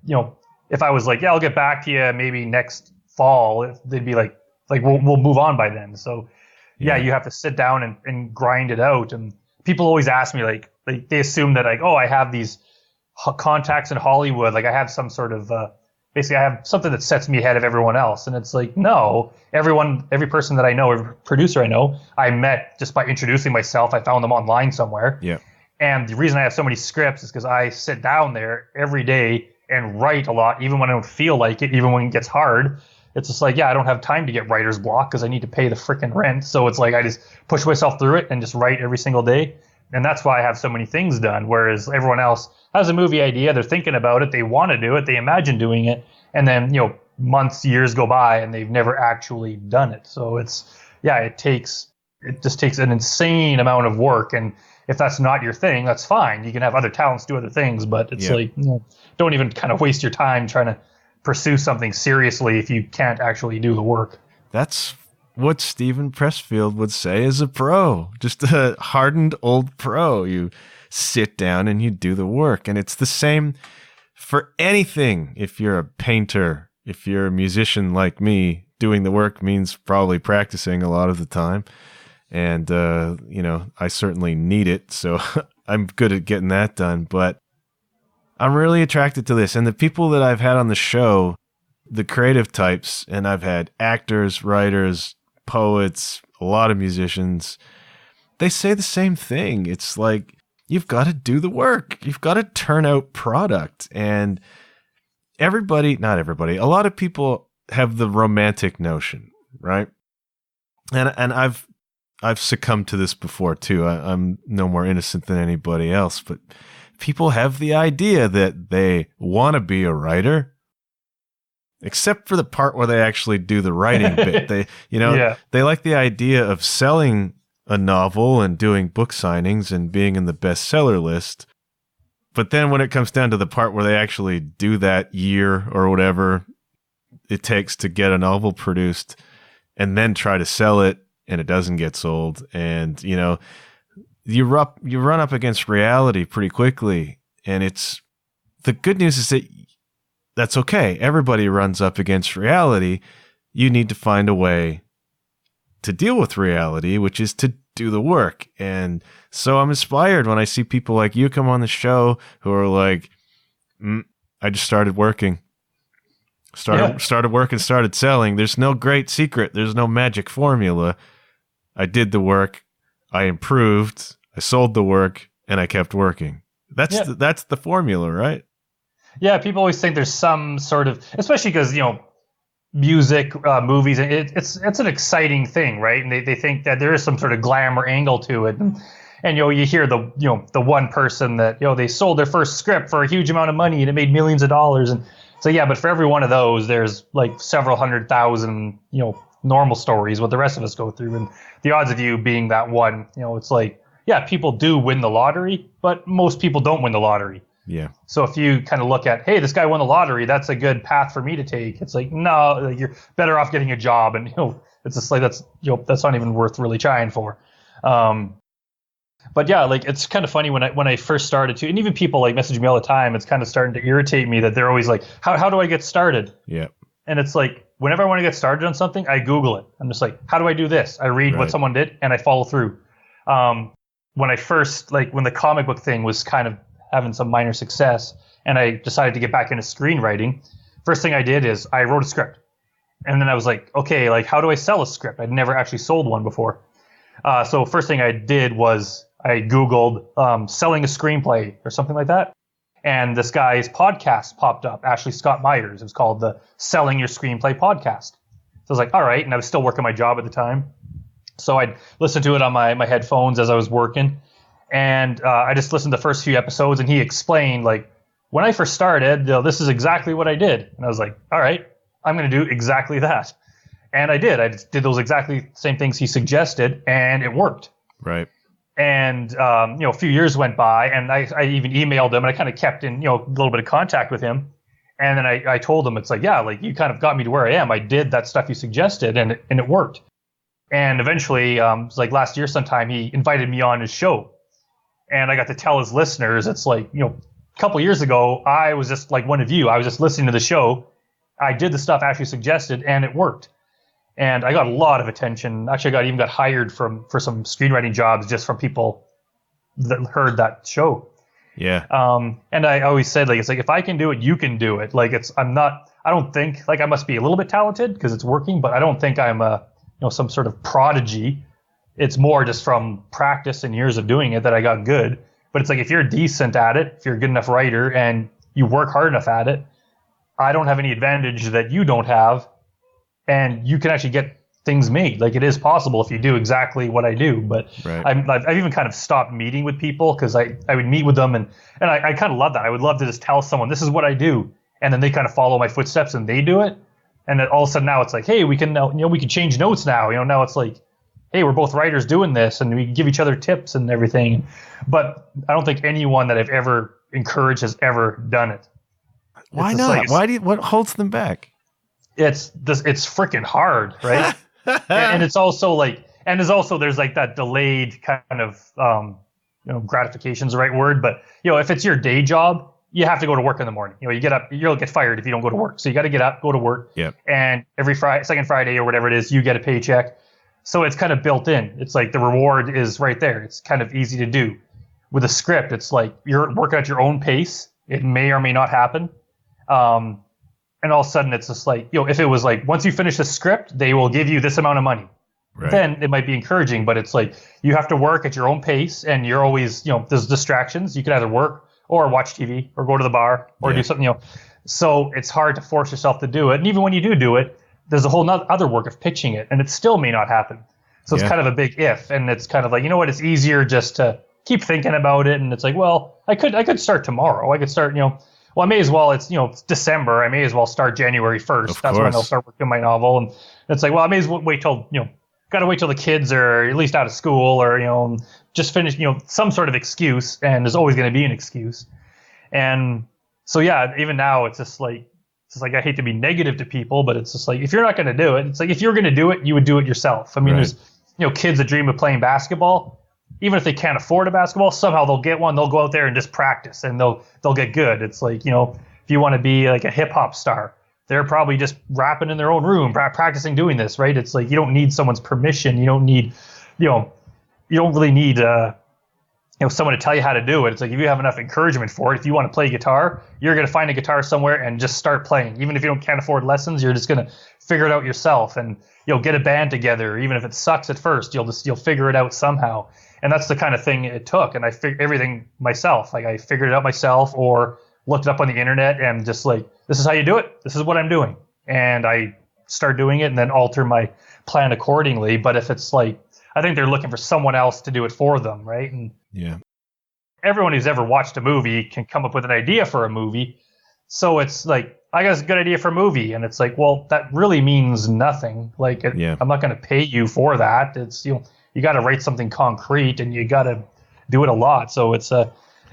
if I was like, yeah, I'll get back to you maybe next fall, they'd be like we'll move on by then. So yeah, you have to sit down and grind it out. And people always ask me, like they assume that, like, oh, I have these contacts in Hollywood. Like, I have some sort of, basically I have something that sets me ahead of everyone else. And it's like, no, every person that I know, every producer I know, I met just by introducing myself. I found them online somewhere. Yeah. And the reason I have so many scripts is because I sit down there every day and write a lot, even when I don't feel like it, even when it gets hard. It's just like, I don't have time to get writer's block because I need to pay the freaking rent. So it's like, I just push myself through it and just write every single day. And that's why I have so many things done. Whereas everyone else has a movie idea, they're thinking about it, they want to do it, they imagine doing it. And then, months, years go by and they've never actually done it. So it just takes an insane amount of work. And if that's not your thing, that's fine. You can have other talents do other things, but it's like, don't even kind of waste your time trying to pursue something seriously if you can't actually do the work. That's what Steven Pressfield would say as a pro, just a hardened old pro. You sit down and you do the work. And it's the same for anything. If you're a painter, if you're a musician like me, doing the work means probably practicing a lot of the time. And, I certainly need it. So I'm good at getting that done. But I'm really attracted to this. And the people that I've had on the show, the creative types, and I've had actors, writers, poets, a lot of musicians, they say the same thing. It's like, you've got to do the work. You've got to turn out product. And not everybody, a lot of people have the romantic notion, right? And I've succumbed to this before too. I'm no more innocent than anybody else, but people have the idea that they want to be a writer, except for the part where they actually do the writing bit. They like the idea of selling a novel and doing book signings and being in the bestseller list. But then when it comes down to the part where they actually do that year or whatever it takes to get a novel produced and then try to sell it, and it doesn't get sold, and you run up against reality pretty quickly. And it's the good news is that that's okay. Everybody runs up against reality. You need to find a way to deal with reality, which is to do the work. And so I'm inspired when I see people like you come on the show who are like, I just started working. Started working, started selling. There's no great secret. There's no magic formula. I did the work. I improved. I sold the work, and I kept working. That's the formula, right? Yeah, people always think there's some sort of, especially because, music, movies, it's an exciting thing, right? And they think that there is some sort of glamour angle to it. And you hear the one person that, they sold their first script for a huge amount of money and it made millions of dollars. And so, yeah, but for every one of those, there's like several 100,000, normal stories, what the rest of us go through. And the odds of you being that one, it's like, yeah, people do win the lottery, but most people don't win the lottery. Yeah. So if you kind of look at, hey, this guy won the lottery, that's a good path for me to take. It's like, no, like, you're better off getting a job. And, it's just like, that's not even worth really trying for. But yeah, like, it's kind of funny when I first started to, and even people like message me all the time, it's kind of starting to irritate me that they're always like, how do I get started? Yeah. And it's like, whenever I want to get started on something, I Google it. I'm just like, how do I do this? I read what someone did and I follow through. When I first, when the comic book thing was kind of having some minor success and I decided to get back into screenwriting, first thing I did is I wrote a script. And then I was like, okay, like, how do I sell a script? I'd never actually sold one before. So first thing I did was I Googled selling a screenplay or something like that. And this guy's podcast popped up, Ashley Scott Myers. It was called the Selling Your Screenplay Podcast. So I was like, all right. And I was still working my job at the time. So I'd listen to it on my headphones as I was working. And I just listened to the first few episodes and he explained, like, when I first started, this is exactly what I did. And I was like, all right, I'm going to do exactly that. And I did. I just did those exactly same things he suggested and it worked. Right. And, a few years went by and I even emailed him and I kind of kept in, a little bit of contact with him. And then I told him, it's like, yeah, like, you kind of got me to where I am. I did that stuff you suggested and it worked. And eventually, it was like last year sometime, he invited me on his show. And I got to tell his listeners, it's like, a couple years ago, I was just like one of you. I was just listening to the show. I did the stuff Ashley suggested and it worked. And I got a lot of attention. Actually, I even got hired for some screenwriting jobs just from people that heard that show. Yeah. And I always said, like, it's like, if I can do it, you can do it. Like, I don't think, like, I must be a little bit talented because it's working, but I don't think I'm some sort of prodigy. It's more just from practice and years of doing it that I got good. But it's like, if you're decent at it, if you're a good enough writer and you work hard enough at it, I don't have any advantage that you don't have. And you can actually get things made. Like, it is possible if you do exactly what I do. But right. I've even kind of stopped meeting with people because I would meet with them and I kind of love that. I would love to just tell someone, this is what I do. And then they kind of follow my footsteps and they do it. And then all of a sudden now it's like, hey, we can change notes now. Now it's like, hey, we're both writers doing this and we can give each other tips and everything. But I don't think anyone that I've ever encouraged has ever done it. Why not? What holds them back? It's freaking hard, right? and it's also there's like that delayed kind of gratification's the right word, but if it's your day job, you have to go to work in the morning. You get up, you'll get fired if you don't go to work. So you got to get up, go to work. Yep. And every second Friday or whatever it is, you get a paycheck. So it's kind of built in. It's like the reward is right there. It's kind of easy to do. With a script, it's like you're working at your own pace. It may or may not happen. And all of a sudden it's just like, if it was like, once you finish the script, they will give you this amount of money. Right. Then it might be encouraging, but it's like, you have to work at your own pace and you're always, there's distractions. You can either work or watch TV or go to the bar or do something, So it's hard to force yourself to do it. And even when you do it, there's a whole other work of pitching it and it still may not happen. So it's kind of a big if. And it's kind of like, it's easier just to keep thinking about it. And it's like, well, I could start tomorrow. I could start, well, I may as well, it's December. I may as well start January 1st. That's when I'll start working on my novel. And it's like, well, I may as well wait till, got to wait till the kids are at least out of school or, just finish, some sort of excuse. And there's always going to be an excuse. And so, yeah, even now it's just like I hate to be negative to people, but it's just like, if you're not going to do it, it's like, if you're going to do it, you would do it yourself. I mean, there's, kids that dream of playing basketball. Even if they can't afford a basketball, somehow they'll get one. They'll go out there and just practice and they'll get good. It's like, if you want to be like a hip hop star, they're probably just rapping in their own room, practicing doing this, right? It's like you don't need someone's permission. You don't need, you don't really need someone to tell you how to do it. It's like if you have enough encouragement for it, if you want to play guitar, you're going to find a guitar somewhere and just start playing. Even if you can't afford lessons, you're just going to figure it out yourself, and you'll get a band together. Even if it sucks at first, you'll figure it out somehow. And that's the kind of thing it took. And I figured everything myself. Like I figured it out myself, or looked it up on the internet, and just like, this is how you do it. This is what I'm doing. And I start doing it and then alter my plan accordingly. But if it's like, I think they're looking for someone else to do it for them, right? And yeah, everyone who's ever watched a movie can come up with an idea for a movie. So it's like, I got a good idea for a movie, and it's like, well, that really means nothing. Like, I'm not going to pay you for that. It's you got to write something concrete, and you got to do it a lot. So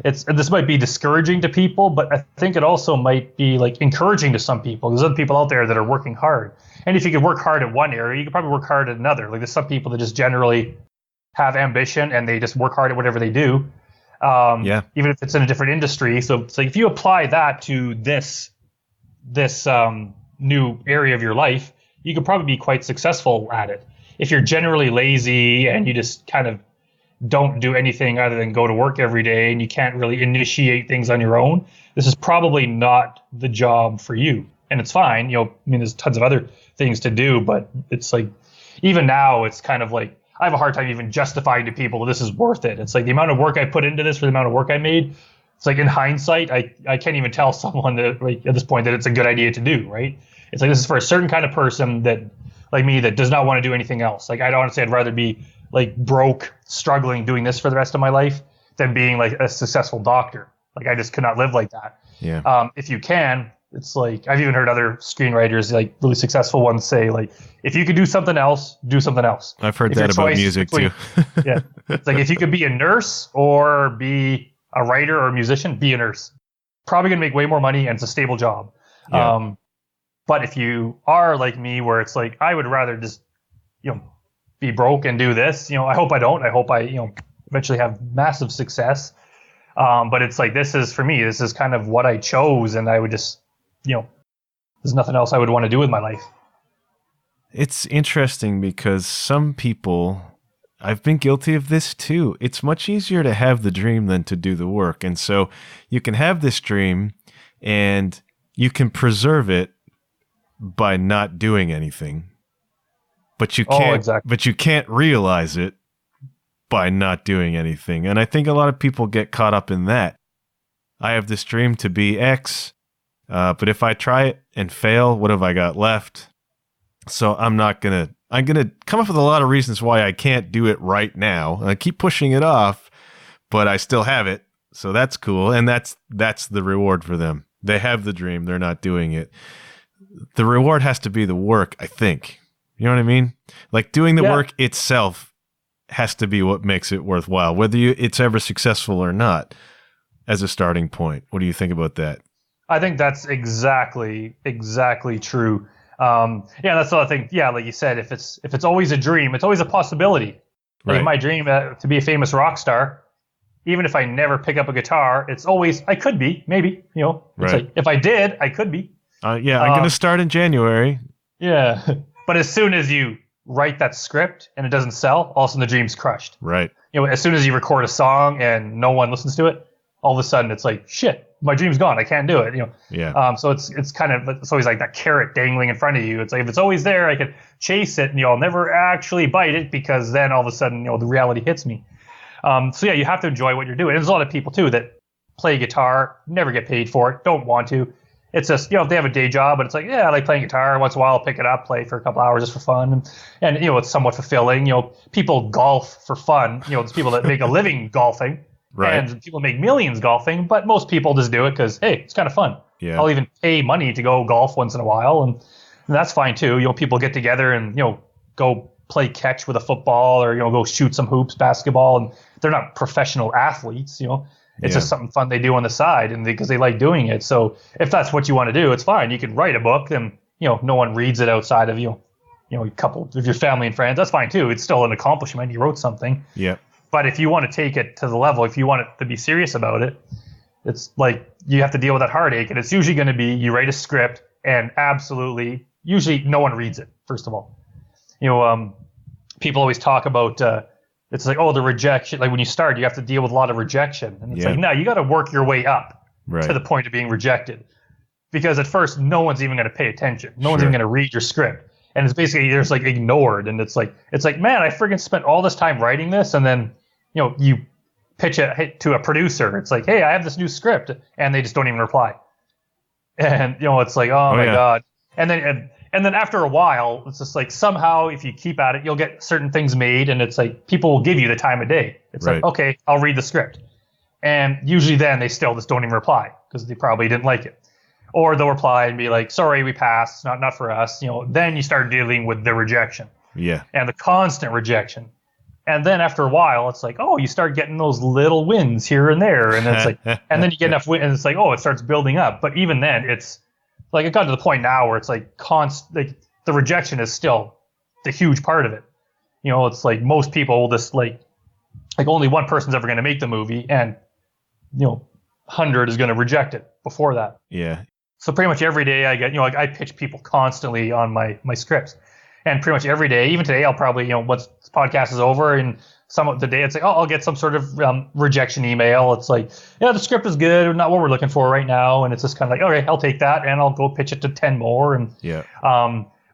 this might be discouraging to people, but I think it also might be like encouraging to some people. There's other people out there that are working hard. And if you could work hard at one area, you could probably work hard at another. Like there's some people that just generally have ambition and they just work hard at whatever they do. Even if it's in a different industry. So it's like if you apply that to this new area of your life, you could probably be quite successful at it. If you're generally lazy and you just kind of don't do anything other than go to work every day and you can't really initiate things on your own, this is probably not the job for you. And it's fine. There's tons of other things to do, but it's like, even now, it's kind of like, I have a hard time even justifying to people this is worth it. It's like the amount of work I put into this for the amount of work I made. It's like in hindsight, I can't even tell someone that like at this point that it's a good idea to do, right? It's like, this is for a certain kind of person that, like me, that does not want to do anything else. Like, I honestly, I'd rather be like broke, struggling, doing this for the rest of my life than being like a successful doctor. Like, I just could not live like that. Yeah. If you can, it's like, I've even heard other screenwriters, like really successful ones, say like, if you could do something else, do something else. I've heard that about music too. Yeah. It's like, if you could be a nurse or be a writer or a musician, be a nurse. Probably going to make way more money, and it's a stable job. Yeah. But if you are like me, where it's like, I would rather just, be broke and do this, I hope I don't. I hope I, eventually have massive success. But it's like, this is, for me, this is kind of what I chose, and I would just, there's nothing else I would want to do with my life. It's interesting because some people, I've been guilty of this too. It's much easier to have the dream than to do the work. And so you can have this dream and you can preserve it by not doing anything. But you can't, exactly. But you can't realize it by not doing anything. And I think a lot of people get caught up in that. I have this dream to be X, but if I try it and fail, what have I got left? So I'm going to come up with a lot of reasons why I can't do it right now. And I keep pushing it off, but I still have it. So that's cool. And that's the reward for them. They have the dream. They're not doing it. The reward has to be the work, I think. You know what I mean? Like, doing the work itself has to be what makes it worthwhile, whether it's ever successful or not, as a starting point. What do you think about that? I think that's exactly true. That's the other thing. Yeah, like you said, if it's always a dream, it's always a possibility. Like, Right. my dream to be a famous rock star, even if I never pick up a guitar, it's always, I could be, maybe. It's Right. like, if I did, I could be. I'm going to start in January. Yeah. But as soon as you write that script and it doesn't sell, all of a sudden the dream's crushed. Right. As soon as you record a song and no one listens to it, all of a sudden it's like, shit, my dream's gone. I can't do it. Yeah. So it's kind of, it's always like that carrot dangling in front of you. It's like, if it's always there, I could chase it and I'll never actually bite it, because then all of a sudden, the reality hits me. So yeah, you have to enjoy what you're doing. There's a lot of people too that play guitar, never get paid for it, don't want to. It's just, if they have a day job, but it's like, yeah, I like playing guitar. Once in a while, I'll pick it up, play for a couple hours just for fun. And it's somewhat fulfilling. People golf for fun. There's people that make a living golfing. Right. And people make millions golfing, but most people just do it because, hey, it's kind of fun. Yeah. I'll even pay money to go golf once in a while. And that's fine too. People get together and, go play catch with a football, or, go shoot some hoops, basketball. And they're not professional athletes, It's just something fun they do on the side, and because they like doing it. So if that's what you want to do, it's fine. You can write a book, then no one reads it outside of a couple of your family and friends. That's fine too. It's still an accomplishment. You wrote something. Yeah. But if you want to take it to the level, if you want it to be serious about it, it's like you have to deal with that heartache, and it's usually going to be, you write a script, and absolutely, usually no one reads it, first of all. People always talk about, it's like, oh, the rejection. Like when you start, you have to deal with a lot of rejection. And it's like, no, you got to work your way up to the point of being rejected. Because at first, no one's even going to pay attention. No one's even going to read your script. And it's basically, you're just like ignored. And it's like, man, I friggin' spent all this time writing this. And then, you pitch it to a producer. It's like, hey, I have this new script. And they just don't even reply. And, it's like, oh my God. And then after a while, it's just like somehow if you keep at it, you'll get certain things made. And it's like people will give you the time of day. It's like, okay, I'll read the script. And usually then they still just don't even reply because they probably didn't like it. Or they'll reply and be like, sorry, we passed, not for us. Then you start dealing with the rejection. Yeah. And the constant rejection. And then after a while, it's like, oh, you start getting those little wins here and there. And then it's like, and then you get enough wins, and it's like, oh, it starts building up. But even then, it's like, it got to the point now where it's like the rejection is still the huge part of it. It's like most people will just like only one person's ever going to make the movie, and 100 is going to reject it before that. Yeah. So pretty much every day I get, I pitch people constantly on my scripts. And pretty much every day, even today, I'll probably, once this podcast is over and some of the day, it's like, oh, I'll get some sort of rejection email. It's like, yeah, the script is good, not what we're looking for right now. And it's just kind of like, okay, I'll take that and I'll go pitch it to 10 more. And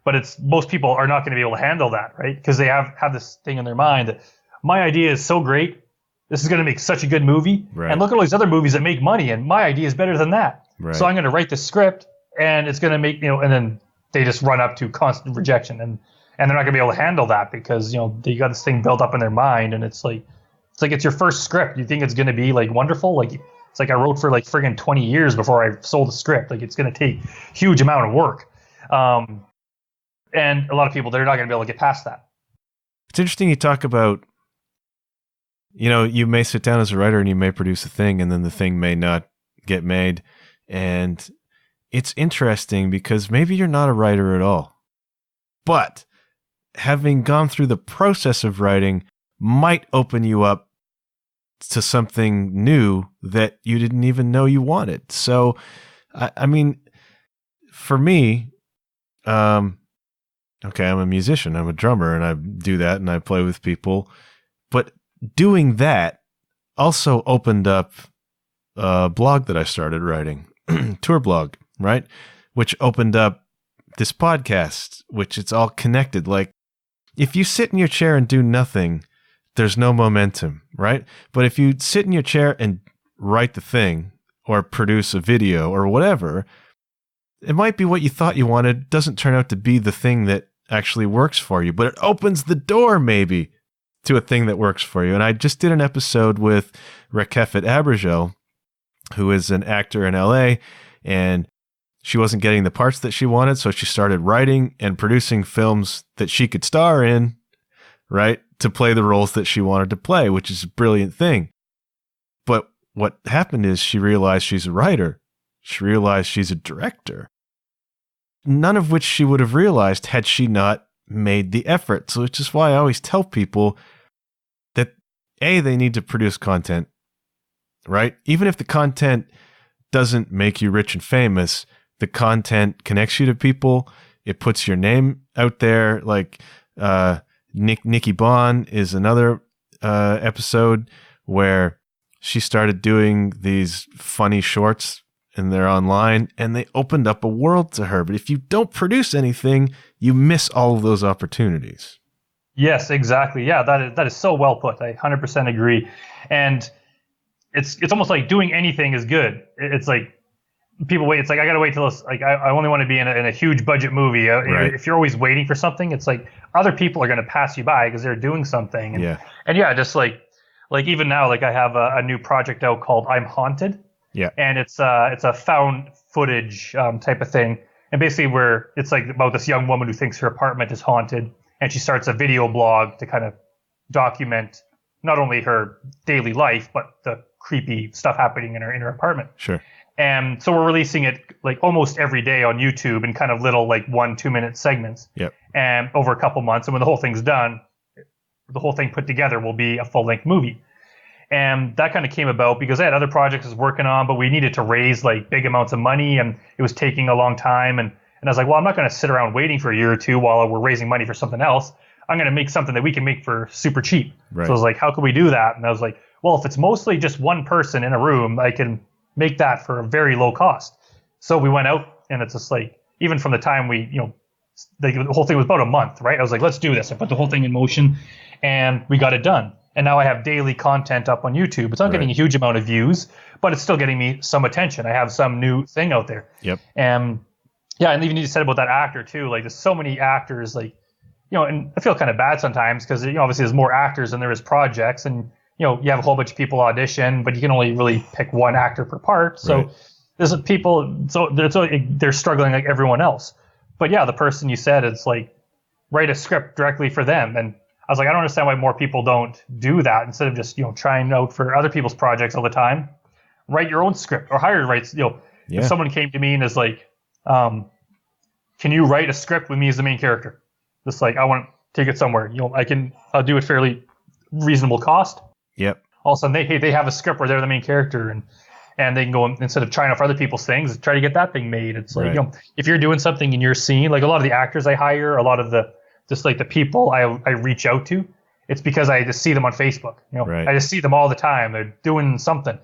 but most people are not going to be able to handle that, right? Because they have this thing in their mind that my idea is so great. This is going to make such a good movie. Right. And look at all these other movies that make money, and my idea is better than that. Right. So I'm going to write the script, and it's going to make, and then they just run up to constant rejection, and they're not going to be able to handle that because, they got this thing built up in their mind, and it's your first script. You think it's going to be like wonderful? Like, it's like I wrote for like friggin' 20 years before I sold a script. Like, it's going to take huge amount of work. And a lot of people, they're not going to be able to get past that. It's interesting you talk about, you may sit down as a writer and you may produce a thing, and then the thing may not get made. And it's interesting because maybe you're not a writer at all, but having gone through the process of writing might open you up to something new that you didn't even know you wanted. So, I mean, for me, okay, I'm a musician, I'm a drummer, and I do that and I play with people, but doing that also opened up a blog that I started writing, tour blog, right? Which opened up this podcast, which it's all connected. Like, if you sit in your chair and do nothing, there's no momentum, right? But if you sit in your chair and write the thing or produce a video or whatever, it might be what you thought you wanted, doesn't turn out to be the thing that actually works for you, but it opens the door maybe to a thing that works for you. And I just did an episode with Rakefet Abrajel, who is an actor in LA, and she wasn't getting the parts that she wanted, so she started writing and producing films that she could star in, right, to play the roles that she wanted to play, which is a brilliant thing. But what happened is she realized she's a writer. She realized she's a director. None of which she would have realized had she not made the effort. So which is why I always tell people that, A, they need to produce content, right? Even if the content doesn't make you rich and famous, the content connects you to people. It puts your name out there. Like Nikki Bon is another episode where she started doing these funny shorts, and they're online, and they opened up a world to her. But if you don't produce anything, you miss all of those opportunities. Yes, exactly. Yeah, that is so well put. I 100% agree. And it's almost like doing anything is good. It's like people wait. It's like I gotta wait till I only want to be in a huge budget movie. Right. If you're always waiting for something, it's like other people are gonna pass you by because they're doing something. And just like even now, like I have a new project out called I'm Haunted. Yeah. And it's a found footage type of thing. And basically where it's like about this young woman who thinks her apartment is haunted, and she starts a video blog to kind of document not only her daily life, but the creepy stuff happening in her apartment. Sure. And so we're releasing it like almost every day on YouTube in kind of little like 1-2 minute segments. Yep. And over a couple months. And when the whole thing's done, the whole thing put together will be a full length movie. And that kind of came about because I had other projects I was working on, but we needed to raise like big amounts of money, and it was taking a long time. And I was like, well, I'm not going to sit around waiting for a year or two while we're raising money for something else. I'm going to make something that we can make for super cheap. Right. So I was like, how can we do that? And I was like, well, if it's mostly just one person in a room, I can make that for a very low cost. So we went out, and it's just like, even from the time we, the whole thing was about a month, right? I was like, let's do this. I put the whole thing in motion, and we got it done. And now I have daily content up on YouTube. It's not getting a huge amount of views, but it's still getting me some attention. I have some new thing out there. Yep. And yeah, and even you said about that actor too. Like, there's so many actors, like, and I feel kind of bad sometimes because obviously there's more actors than there is projects, and you have a whole bunch of people audition, but you can only really pick one actor per part. So there's people, so they're struggling like everyone else. But yeah, the person you said, it's like, write a script directly for them. And I was like, I don't understand why more people don't do that instead of just, trying out for other people's projects all the time. Write your own script, or hire to write. If someone came to me and is like, can you write a script with me as the main character? Just like, I want to take it somewhere. I'll do it fairly reasonable cost. Yep. All of a sudden they have a script where they're the main character, and they can go, instead of trying out for other people's things, try to get that thing made. It's like, if you're doing something in your scene, like a lot of the actors I hire, a lot of the people I reach out to, it's because I just see them on Facebook. I just see them all the time. They're doing something.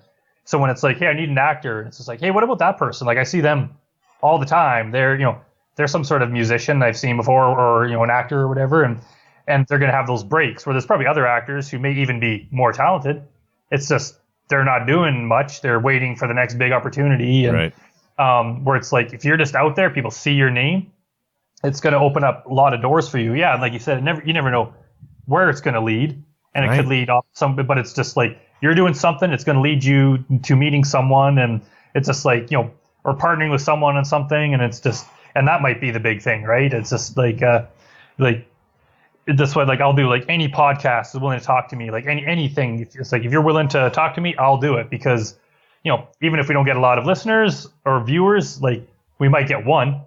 So when it's like, hey, I need an actor, it's just like, hey, what about that person? Like, I see them all the time. They're some sort of musician I've seen before, or an actor or whatever, and they're going to have those breaks where there's probably other actors who may even be more talented. It's just they're not doing much. They're waiting for the next big opportunity, and where it's like, if you're just out there, people see your name, it's going to open up a lot of doors for you. Yeah, and like you said, you never know where it's going to lead, and it could lead off some. But it's just like, you're doing something, it's going to lead you to meeting someone, and it's just like, or partnering with someone on something, and it's just, and that might be the big thing, right? It's just like this way, like, I'll do, like, any podcast is willing to talk to me, like anything. It's like, if you're willing to talk to me, I'll do it, because even if we don't get a lot of listeners or viewers, like, we might get one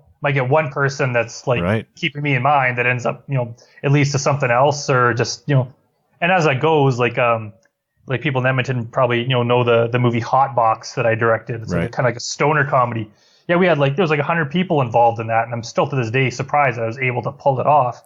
person that's like keeping me in mind, that ends up it leads to something else, or just and as that goes, like people in Edmonton probably know the movie Hot Box that I directed. It's like kind of like a stoner comedy. Yeah, we had there was 100 people involved in that, and I'm still to this day surprised that I was able to pull it off.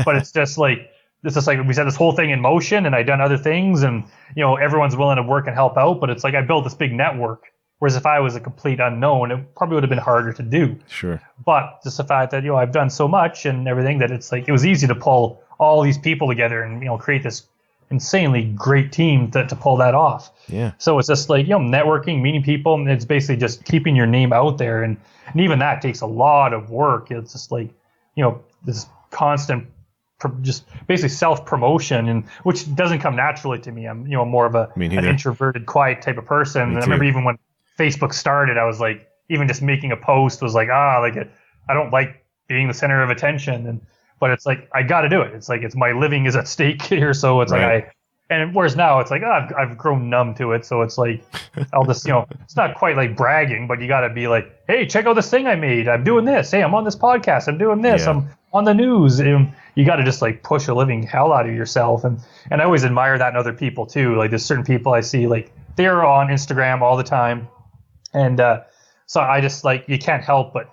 But it's just like we set this whole thing in motion, and I'd done other things, and everyone's willing to work and help out. But it's like, I built this big network. Whereas if I was a complete unknown, it probably would have been harder to do. Sure. But just the fact that I've done so much and everything, that it's like, it was easy to pull all these people together and create this insanely great team to pull that off. Yeah. So it's just like networking, meeting people, and it's basically just keeping your name out there, and even that takes a lot of work. It's just like this constant just basically self-promotion, and which doesn't come naturally to me. I'm more of an introverted, quiet type of person. And I remember even when Facebook started, I was like, even just making a post was like, I don't like being the center of attention, but it's like, I got to do it. It's like, it's my living is at stake here, so it's like and whereas now it's like, I've grown numb to it, so it's like, I'll just it's not quite like bragging, but you got to be like, hey, check out this thing I made. I'm doing this. Hey, I'm on this podcast. I'm doing this. I'm on the news. And you got to just like push a living hell out of yourself, and I always admire that in other people too. Like, there's certain people I see, like, they're on Instagram all the time. And so I just, like, you can't help but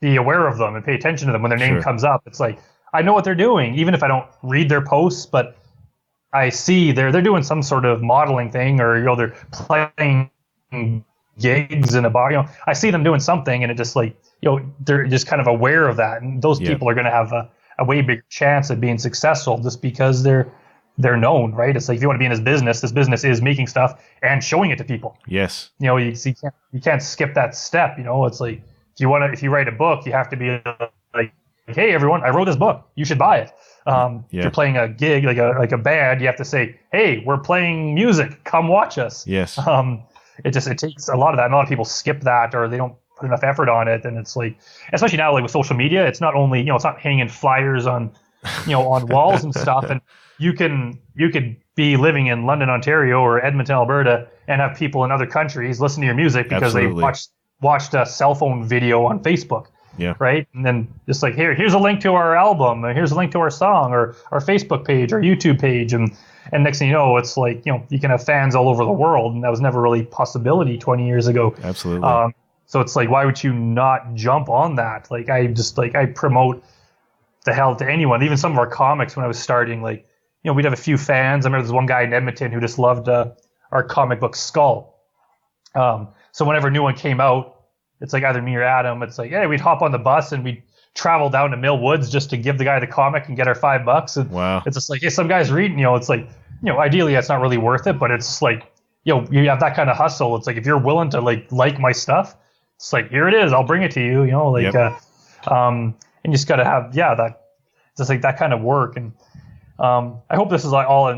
be aware of them and pay attention to them when their name comes up. It's like, I know what they're doing, even if I don't read their posts, but I see they're doing some sort of modeling thing, or they're playing gigs in a bar. I see them doing something, and it just like they're just kind of aware of that, and those people are going to have a way bigger chance of being successful just because they're known, right? It's like, if you want to be in this business is making stuff and showing it to people. Yes. You can't skip that step. It's like, if you write a book, you have to be like, hey, everyone, I wrote this book. You should buy it. If you're playing a gig, like a band, you have to say, hey, we're playing music. Come watch us. Yes. It takes a lot of that. And a lot of people skip that, or they don't put enough effort on it. And it's like, especially now, like with social media, it's not only, it's not hanging flyers on, on walls and stuff. And you could be living in London, Ontario, or Edmonton, Alberta, and have people in other countries listen to your music because they watched a cell phone video on Facebook. Yeah. Right. And then just like, here's a link to our album, or here's a link to our song, or our Facebook page, or YouTube page. And next thing you know, it's like, you can have fans all over the world. And that was never really a possibility 20 years ago. Absolutely. So it's like, why would you not jump on that? Like, I promote the hell to anyone, even some of our comics when I was starting, like, we'd have a few fans. I remember there's one guy in Edmonton who just loved our comic book Skull. So whenever a new one came out, it's like either me or Adam, it's like, hey, we'd hop on the bus and we'd travel down to Mill Woods just to give the guy the comic and get our $5. And wow. It's just like, hey, some guy's reading, it's like, ideally that's not really worth it, but it's like, you have that kind of hustle. It's like, if you're willing to like my stuff, it's like, here it is, I'll bring it to you, and you just got to have, that, just like that kind of work. And I hope this is like all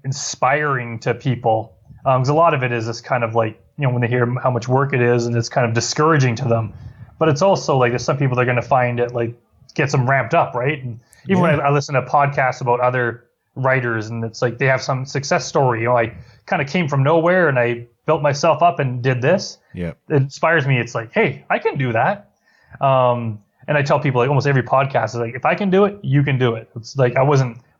inspiring to people, because a lot of it is this kind of like, when they hear how much work it is, and it's kind of discouraging to them. But it's also like there's some people that are going to find it like gets them ramped up, right? And even when I listen to podcasts about other writers, and it's like they have some success story, I kind of came from nowhere and I built myself up and did this. Yeah, it inspires me. It's like, hey, I can do that. And I tell people, like, almost every podcast is like, if I can do it, you can do it. It's like,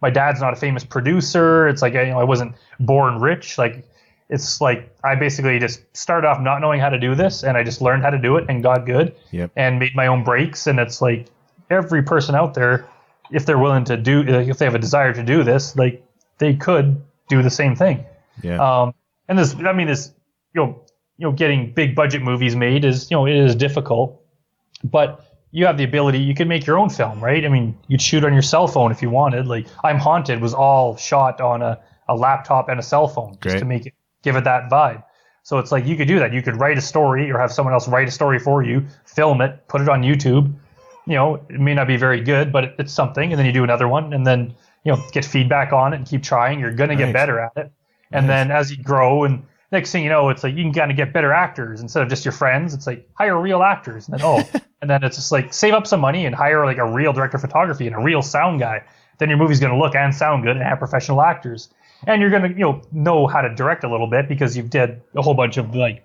my dad's not a famous producer. It's like, I wasn't born rich. Like, it's like I basically just started off not knowing how to do this, and I just learned how to do it and got good. Yep. And made my own breaks. And it's like every person out there, if they're willing to do, if they have a desire to do this, like they could do the same thing. Yeah. And this, getting big budget movies made is, it is difficult, but you have the ability, you can make your own film, right? I mean, you'd shoot on your cell phone if you wanted. Like I'm Haunted was all shot on a laptop and a cell phone just to make it, give it that vibe. So it's like you could do that. You could write a story or have someone else write a story for you, film it, put it on YouTube. It may not be very good, but it's something. And then you do another one, and then, get feedback on it and keep trying. You're going to get better at it. And then as you grow, and next thing you know, it's like you can kind of get better actors instead of just your friends. It's like hire real actors. And then, and then it's just like save up some money and hire like a real director of photography and a real sound guy. Then your movie's going to look and sound good and have professional actors. And you're going to, know how to direct a little bit because you've did a whole bunch of like,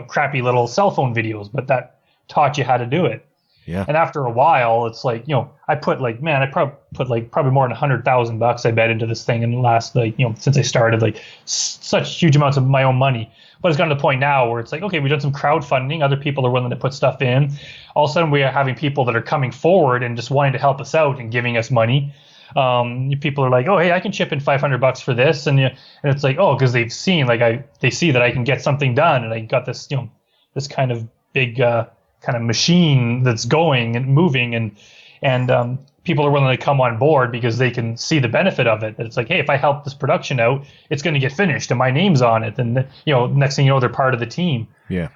crappy little cell phone videos, but that taught you how to do it. Yeah. And after a while, it's like, I put like, I probably more than $100,000 I bet into this thing in the last, like, since I started, like such huge amounts of my own money. But it's gotten to the point now where it's like, okay, we've done some crowdfunding. Other people are willing to put stuff in. All of a sudden we are having people that are coming forward and just wanting to help us out and giving us money. People are like, oh, hey, I can chip in $500 for this. And it's like, oh, because they've seen, like, they see that I can get something done. And I got this, this kind of big, kind of machine that's going and moving, and people are willing to come on board because they can see the benefit of it. That it's like, hey, if I help this production out, it's going to get finished and my name's on it. And, next thing you know, they're part of the team. Yeah.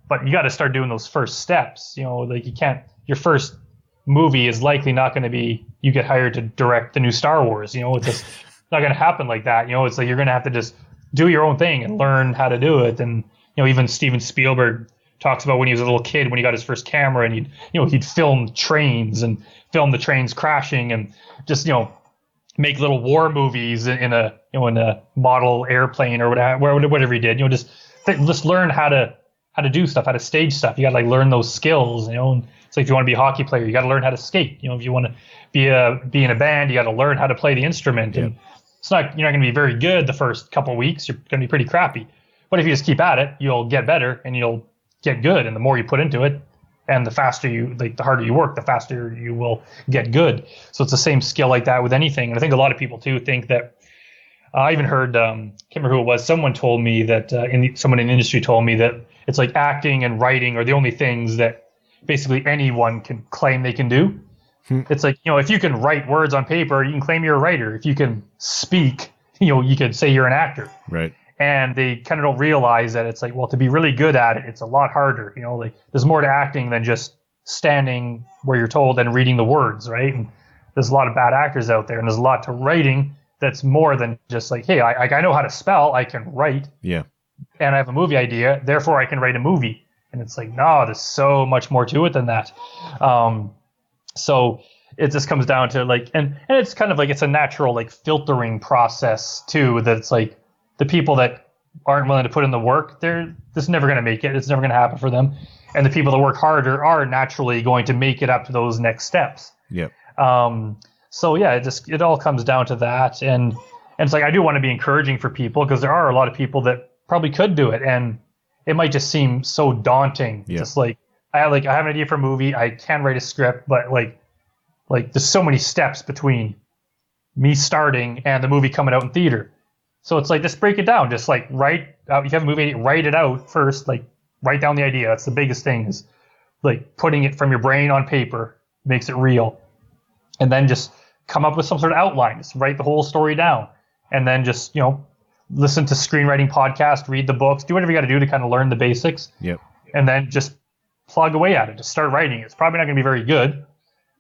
But you got to start doing those first steps. Like you can't, your first movie is likely not going to be, you get hired to direct the new Star Wars. It's just not going to happen like that. It's like you're going to have to just do your own thing and learn how to do it. And, even Steven Spielberg talks about when he was a little kid, when he got his first camera, and he'd film trains and film the trains crashing and just, make little war movies in a model airplane or whatever he did. Just learn how to do stuff, how to stage stuff. You got to like learn those skills, and it's like if you want to be a hockey player, you got to learn how to skate. If you want to be in a band, you got to learn how to play the instrument. Yeah. And you're not going to be very good the first couple of weeks. You're going to be pretty crappy. But if you just keep at it, you'll get better and you'll get good. And the more you put into it, and the faster the harder you work, the faster you will get good. So it's the same skill like that with anything. And I think a lot of people too think that. I even heard, can't remember who it was. Someone told me that someone in the industry told me that it's like acting and writing are the only things that basically anyone can claim they can do. It's like, if you can write words on paper, you can claim you're a writer. If you can speak, you can say you're an actor. Right. And they kind of don't realize that it's like, well, to be really good at it, it's a lot harder. Like there's more to acting than just standing where you're told and reading the words, right? And there's a lot of bad actors out there, and there's a lot to writing that's more than just like, hey, I know how to spell, I can write. Yeah. And I have a movie idea, therefore I can write a movie. And it's like, no, there's so much more to it than that. So it just comes down to like, and it's kind of like, it's a natural like filtering process too, that it's like the people that aren't willing to put in the work, this is never going to make it. It's never going to happen for them. And the people that work harder are naturally going to make it up to those next steps. Yep. So yeah, it all comes down to that. And it's like, I do want to be encouraging for people, because there are a lot of people that probably could do it. And it might just seem so daunting. Yep. Just like, I have an idea for a movie. I can write a script, but like there's so many steps between me starting and the movie coming out in theater. So it's like, just break it down. Just like write out, if you have a movie, write it out first. Like, write down the idea. That's the biggest thing, is like putting it from your brain on paper makes it real. And then just come up with some sort of outline. Just write the whole story down. And then just, listen to screenwriting podcasts, read the books, do whatever you got to do to kind of learn the basics. Yep. And then just plug away at it. Just start writing. It's probably not going to be very good,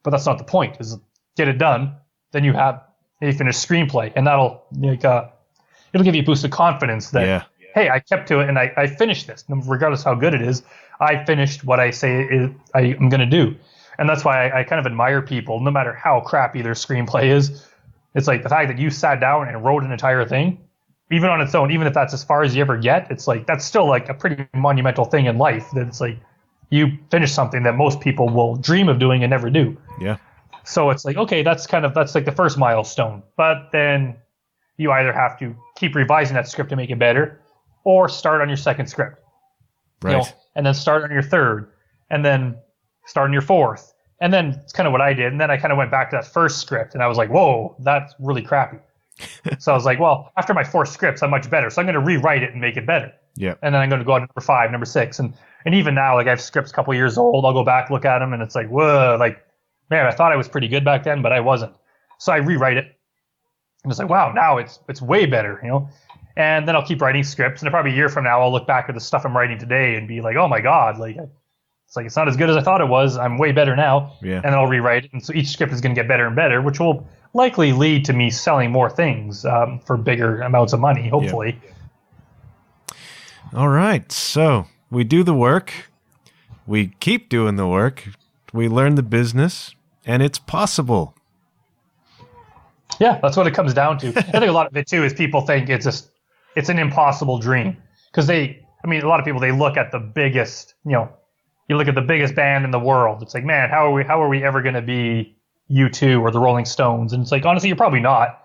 but that's not the point. Is get it done. Then you have a finished screenplay, and that'll it'll give you a boost of confidence that, hey, I kept to it and I finished this. Regardless how good it is, I finished what I say I'm going to do. And that's why I kind of admire people, no matter how crappy their screenplay is. It's like the fact that you sat down and wrote an entire thing, even on its own, even if that's as far as you ever get, it's like, that's still like a pretty monumental thing in life. That it's like, you finish something that most people will dream of doing and never do. Yeah. So it's like, okay, that's like the first milestone. But then you either have to keep revising that script to make it better, or start on your second script. Right. And then start on your third, and then start on your fourth. And then it's kind of what I did. And then I kind of went back to that first script, and I was like, whoa, that's really crappy. So I was like, well, after my four scripts, I'm much better. So I'm going to rewrite it and make it better. Yeah. And then I'm going to go on to number 5, number 6. And even now, like, I have scripts a couple years old. I'll go back, look at them, and it's like, whoa, like, man, I thought I was pretty good back then, but I wasn't. So I rewrite it. And it's like, wow, now it's way better, And then I'll keep writing scripts, and probably a year from now, I'll look back at the stuff I'm writing today and be like, oh my God, like, it's not as good as I thought it was. I'm way better now. Yeah. And then I'll rewrite it. And so each script is going to get better and better, which will likely lead to me selling more things for bigger amounts of money, hopefully. Yeah. All right. So we do the work. We keep doing the work. We learn the business, and it's possible. Yeah, that's what it comes down to. I think a lot of it too is people think it's an impossible dream, because a lot of people, they look at the biggest, you look at the biggest band in the world. It's like, man, how are we ever going to be U2 or the Rolling Stones? And it's like, honestly, you're probably not.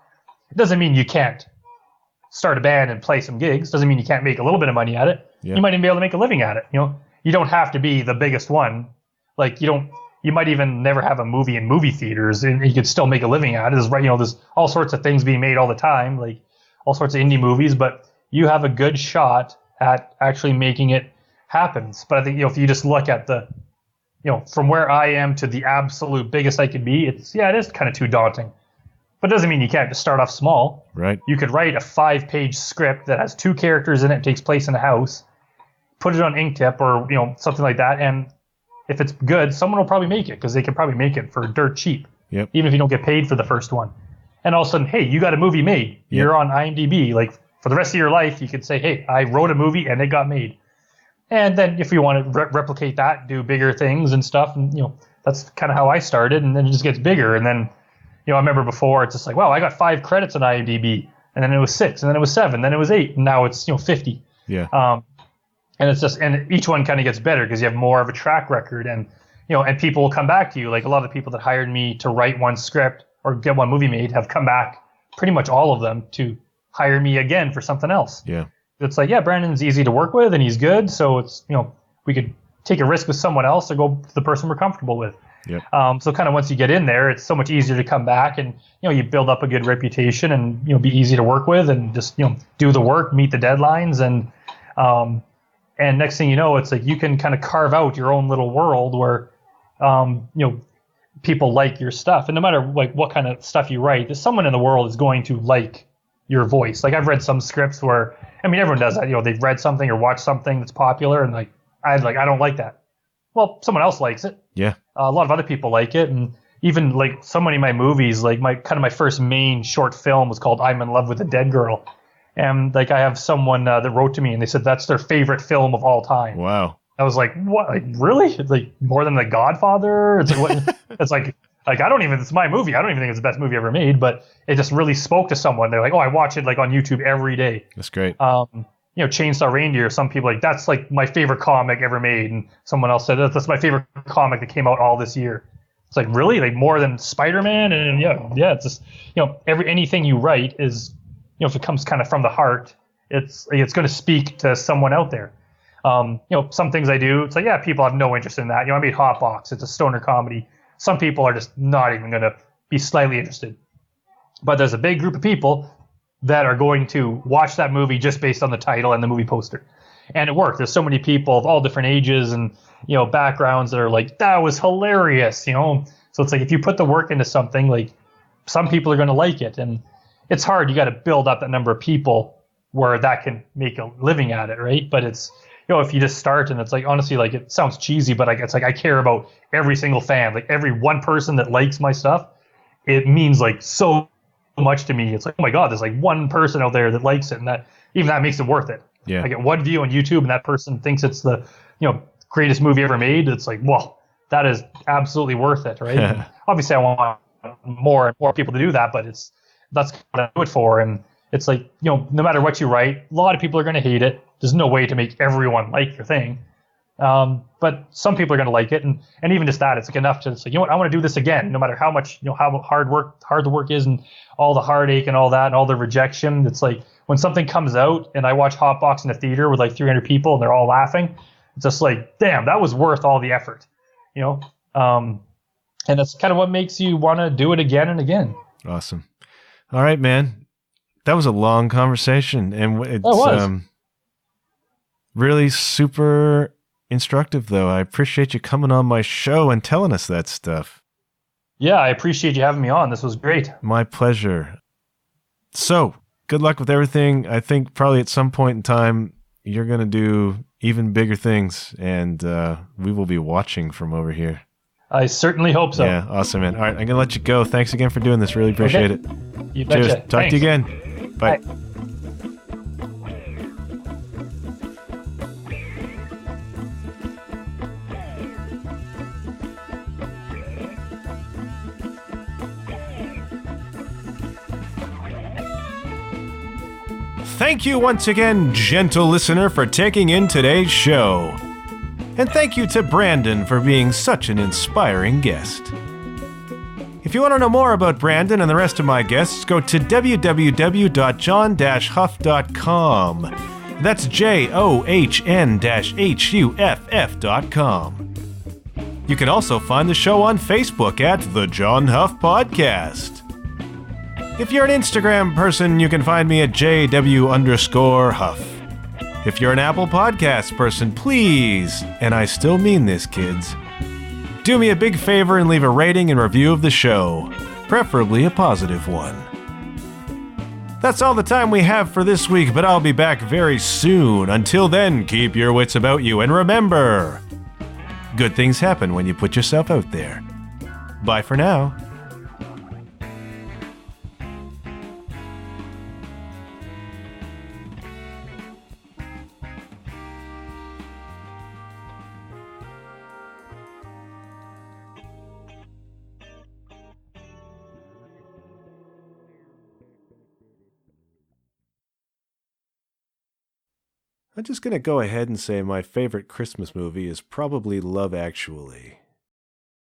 It doesn't mean you can't start a band and play some gigs. Doesn't mean you can't make a little bit of money at it. Yeah. You might even be able to make a living at it. You don't have to be the biggest one. Like, you might even never have a movie in movie theaters, and you could still make a living at it. There's all sorts of things being made all the time, like all sorts of indie movies, but you have a good shot at actually making it happen. But I think, if you just look at from where I am to the absolute biggest I could be, it is kind of too daunting. But it doesn't mean you can't just start off small. Right. You could write a 5-page script that has 2 characters in it, takes place in a house, put it on Inktip or something like that, and if it's good, someone will probably make it, because they can probably make it for dirt cheap. Yep. Even if you don't get paid for the first one. And all of a sudden, hey, you got a movie made. Yep. You're on IMDb. Like, for the rest of your life, you could say, hey, I wrote a movie and it got made. And then if you want to replicate that, do bigger things and stuff, and that's kind of how I started. And then it just gets bigger. And then I remember before, it's just like, wow, I got 5 credits on IMDb, and then it was 6, and then it was 7, then it was 8, and now it's 50. Yeah. And it's just, and each one kind of gets better because you have more of a track record, and and people will come back to you. Like, a lot of the people that hired me to write one script or get one movie made have come back, pretty much all of them, to hire me again for something else. Yeah. It's like, yeah, Brandon's easy to work with and he's good, so it's we could take a risk with someone else or go to the person we're comfortable with. Yep. So kind of once you get in there, it's so much easier to come back, and you build up a good reputation, and be easy to work with, and just do the work, meet the deadlines, and next thing you know, it's like you can kind of carve out your own little world where people like your stuff, and no matter like what kind of stuff you write, someone in the world is going to like your voice. Like, I've read some scripts where, everyone does that. They've read something or watched something that's popular, and I don't like that. Well, someone else likes it. Yeah. A lot of other people like it, and even like so many of my movies, like my first main short film was called I'm in Love with a Dead Girl, and like I have someone that wrote to me and they said that's their favorite film of all time. Wow. I was like, what? Like, really? It's like more than The Godfather? It's like what? It's like it's my movie. I don't even think it's the best movie ever made, but it just really spoke to someone. They're like, oh, I watch it like on YouTube every day. That's great. Chainsaw Reindeer, some people like, that's like my favorite comic ever made. And someone else said, that's my favorite comic that came out all this year. It's like, really? Like more than Spider-Man? And yeah, it's just, anything you write is, if it comes kind of from the heart, it's going to speak to someone out there. Some things I do, it's like, yeah, people have no interest in that. I made Hot Box. It's a stoner comedy. Some people are just not even going to be slightly interested. But there's a big group of people that are going to watch that movie just based on the title and the movie poster. And it worked. There's so many people of all different ages and, backgrounds that are like, that was hilarious, So it's like, if you put the work into something, like, some people are going to like it. And it's hard. You got to build up that number of people where that can make a living at it, right? But it's, if you just start and it's like, honestly, like, it sounds cheesy, but it's like, I care about every single fan, like every one person that likes my stuff. It means like so much to me. It's like, oh my God, there's like one person out there that likes it, and that makes it worth it. Yeah. I get one view on YouTube and that person thinks it's the, greatest movie ever made. It's like, well, that is absolutely worth it, right? Obviously I want more and more people to do that, but that's what I do it for. And it's like, no matter what you write, a lot of people are going to hate it. There's no way to make everyone like your thing. But some people are going to like it. And even just that, it's like enough to say, I want to do this again, no matter how much, how hard the work is and all the heartache and all that and all the rejection. It's like when something comes out and I watch Hot Box in a theater with like 300 people and they're all laughing, it's just like, damn, that was worth all the effort, and that's kind of what makes you want to do it again and again. Awesome. All right, man. That was a long conversation, and it's really super instructive, though. I appreciate you coming on my show and telling us that stuff. Yeah, I appreciate you having me on. This was great. My pleasure. So, good luck with everything. I think probably at some point in time, you're going to do even bigger things, and we will be watching from over here. I certainly hope so. Yeah, awesome, man. All right, I'm going to let you go. Thanks again for doing this. Really appreciate it. You betcha. Cheers. Talk to you again. Bye. Bye. Thank you once again, gentle listener, for taking in today's show. And thank you to Brandon for being such an inspiring guest. If you want to know more about Brandon and the rest of my guests, go to www.john-huff.com. That's JOHN-HUFF.com. You can also find the show on Facebook at The John Huff Podcast. If you're an Instagram person, you can find me at JW_Huff. If you're an Apple Podcast person, please, and I still mean this, kids, do me a big favor and leave a rating and review of the show, preferably a positive one. That's all the time we have for this week, but I'll be back very soon. Until then, keep your wits about you, and remember, good things happen when you put yourself out there. Bye for now. I'm just going to go ahead and say my favorite Christmas movie is probably Love Actually.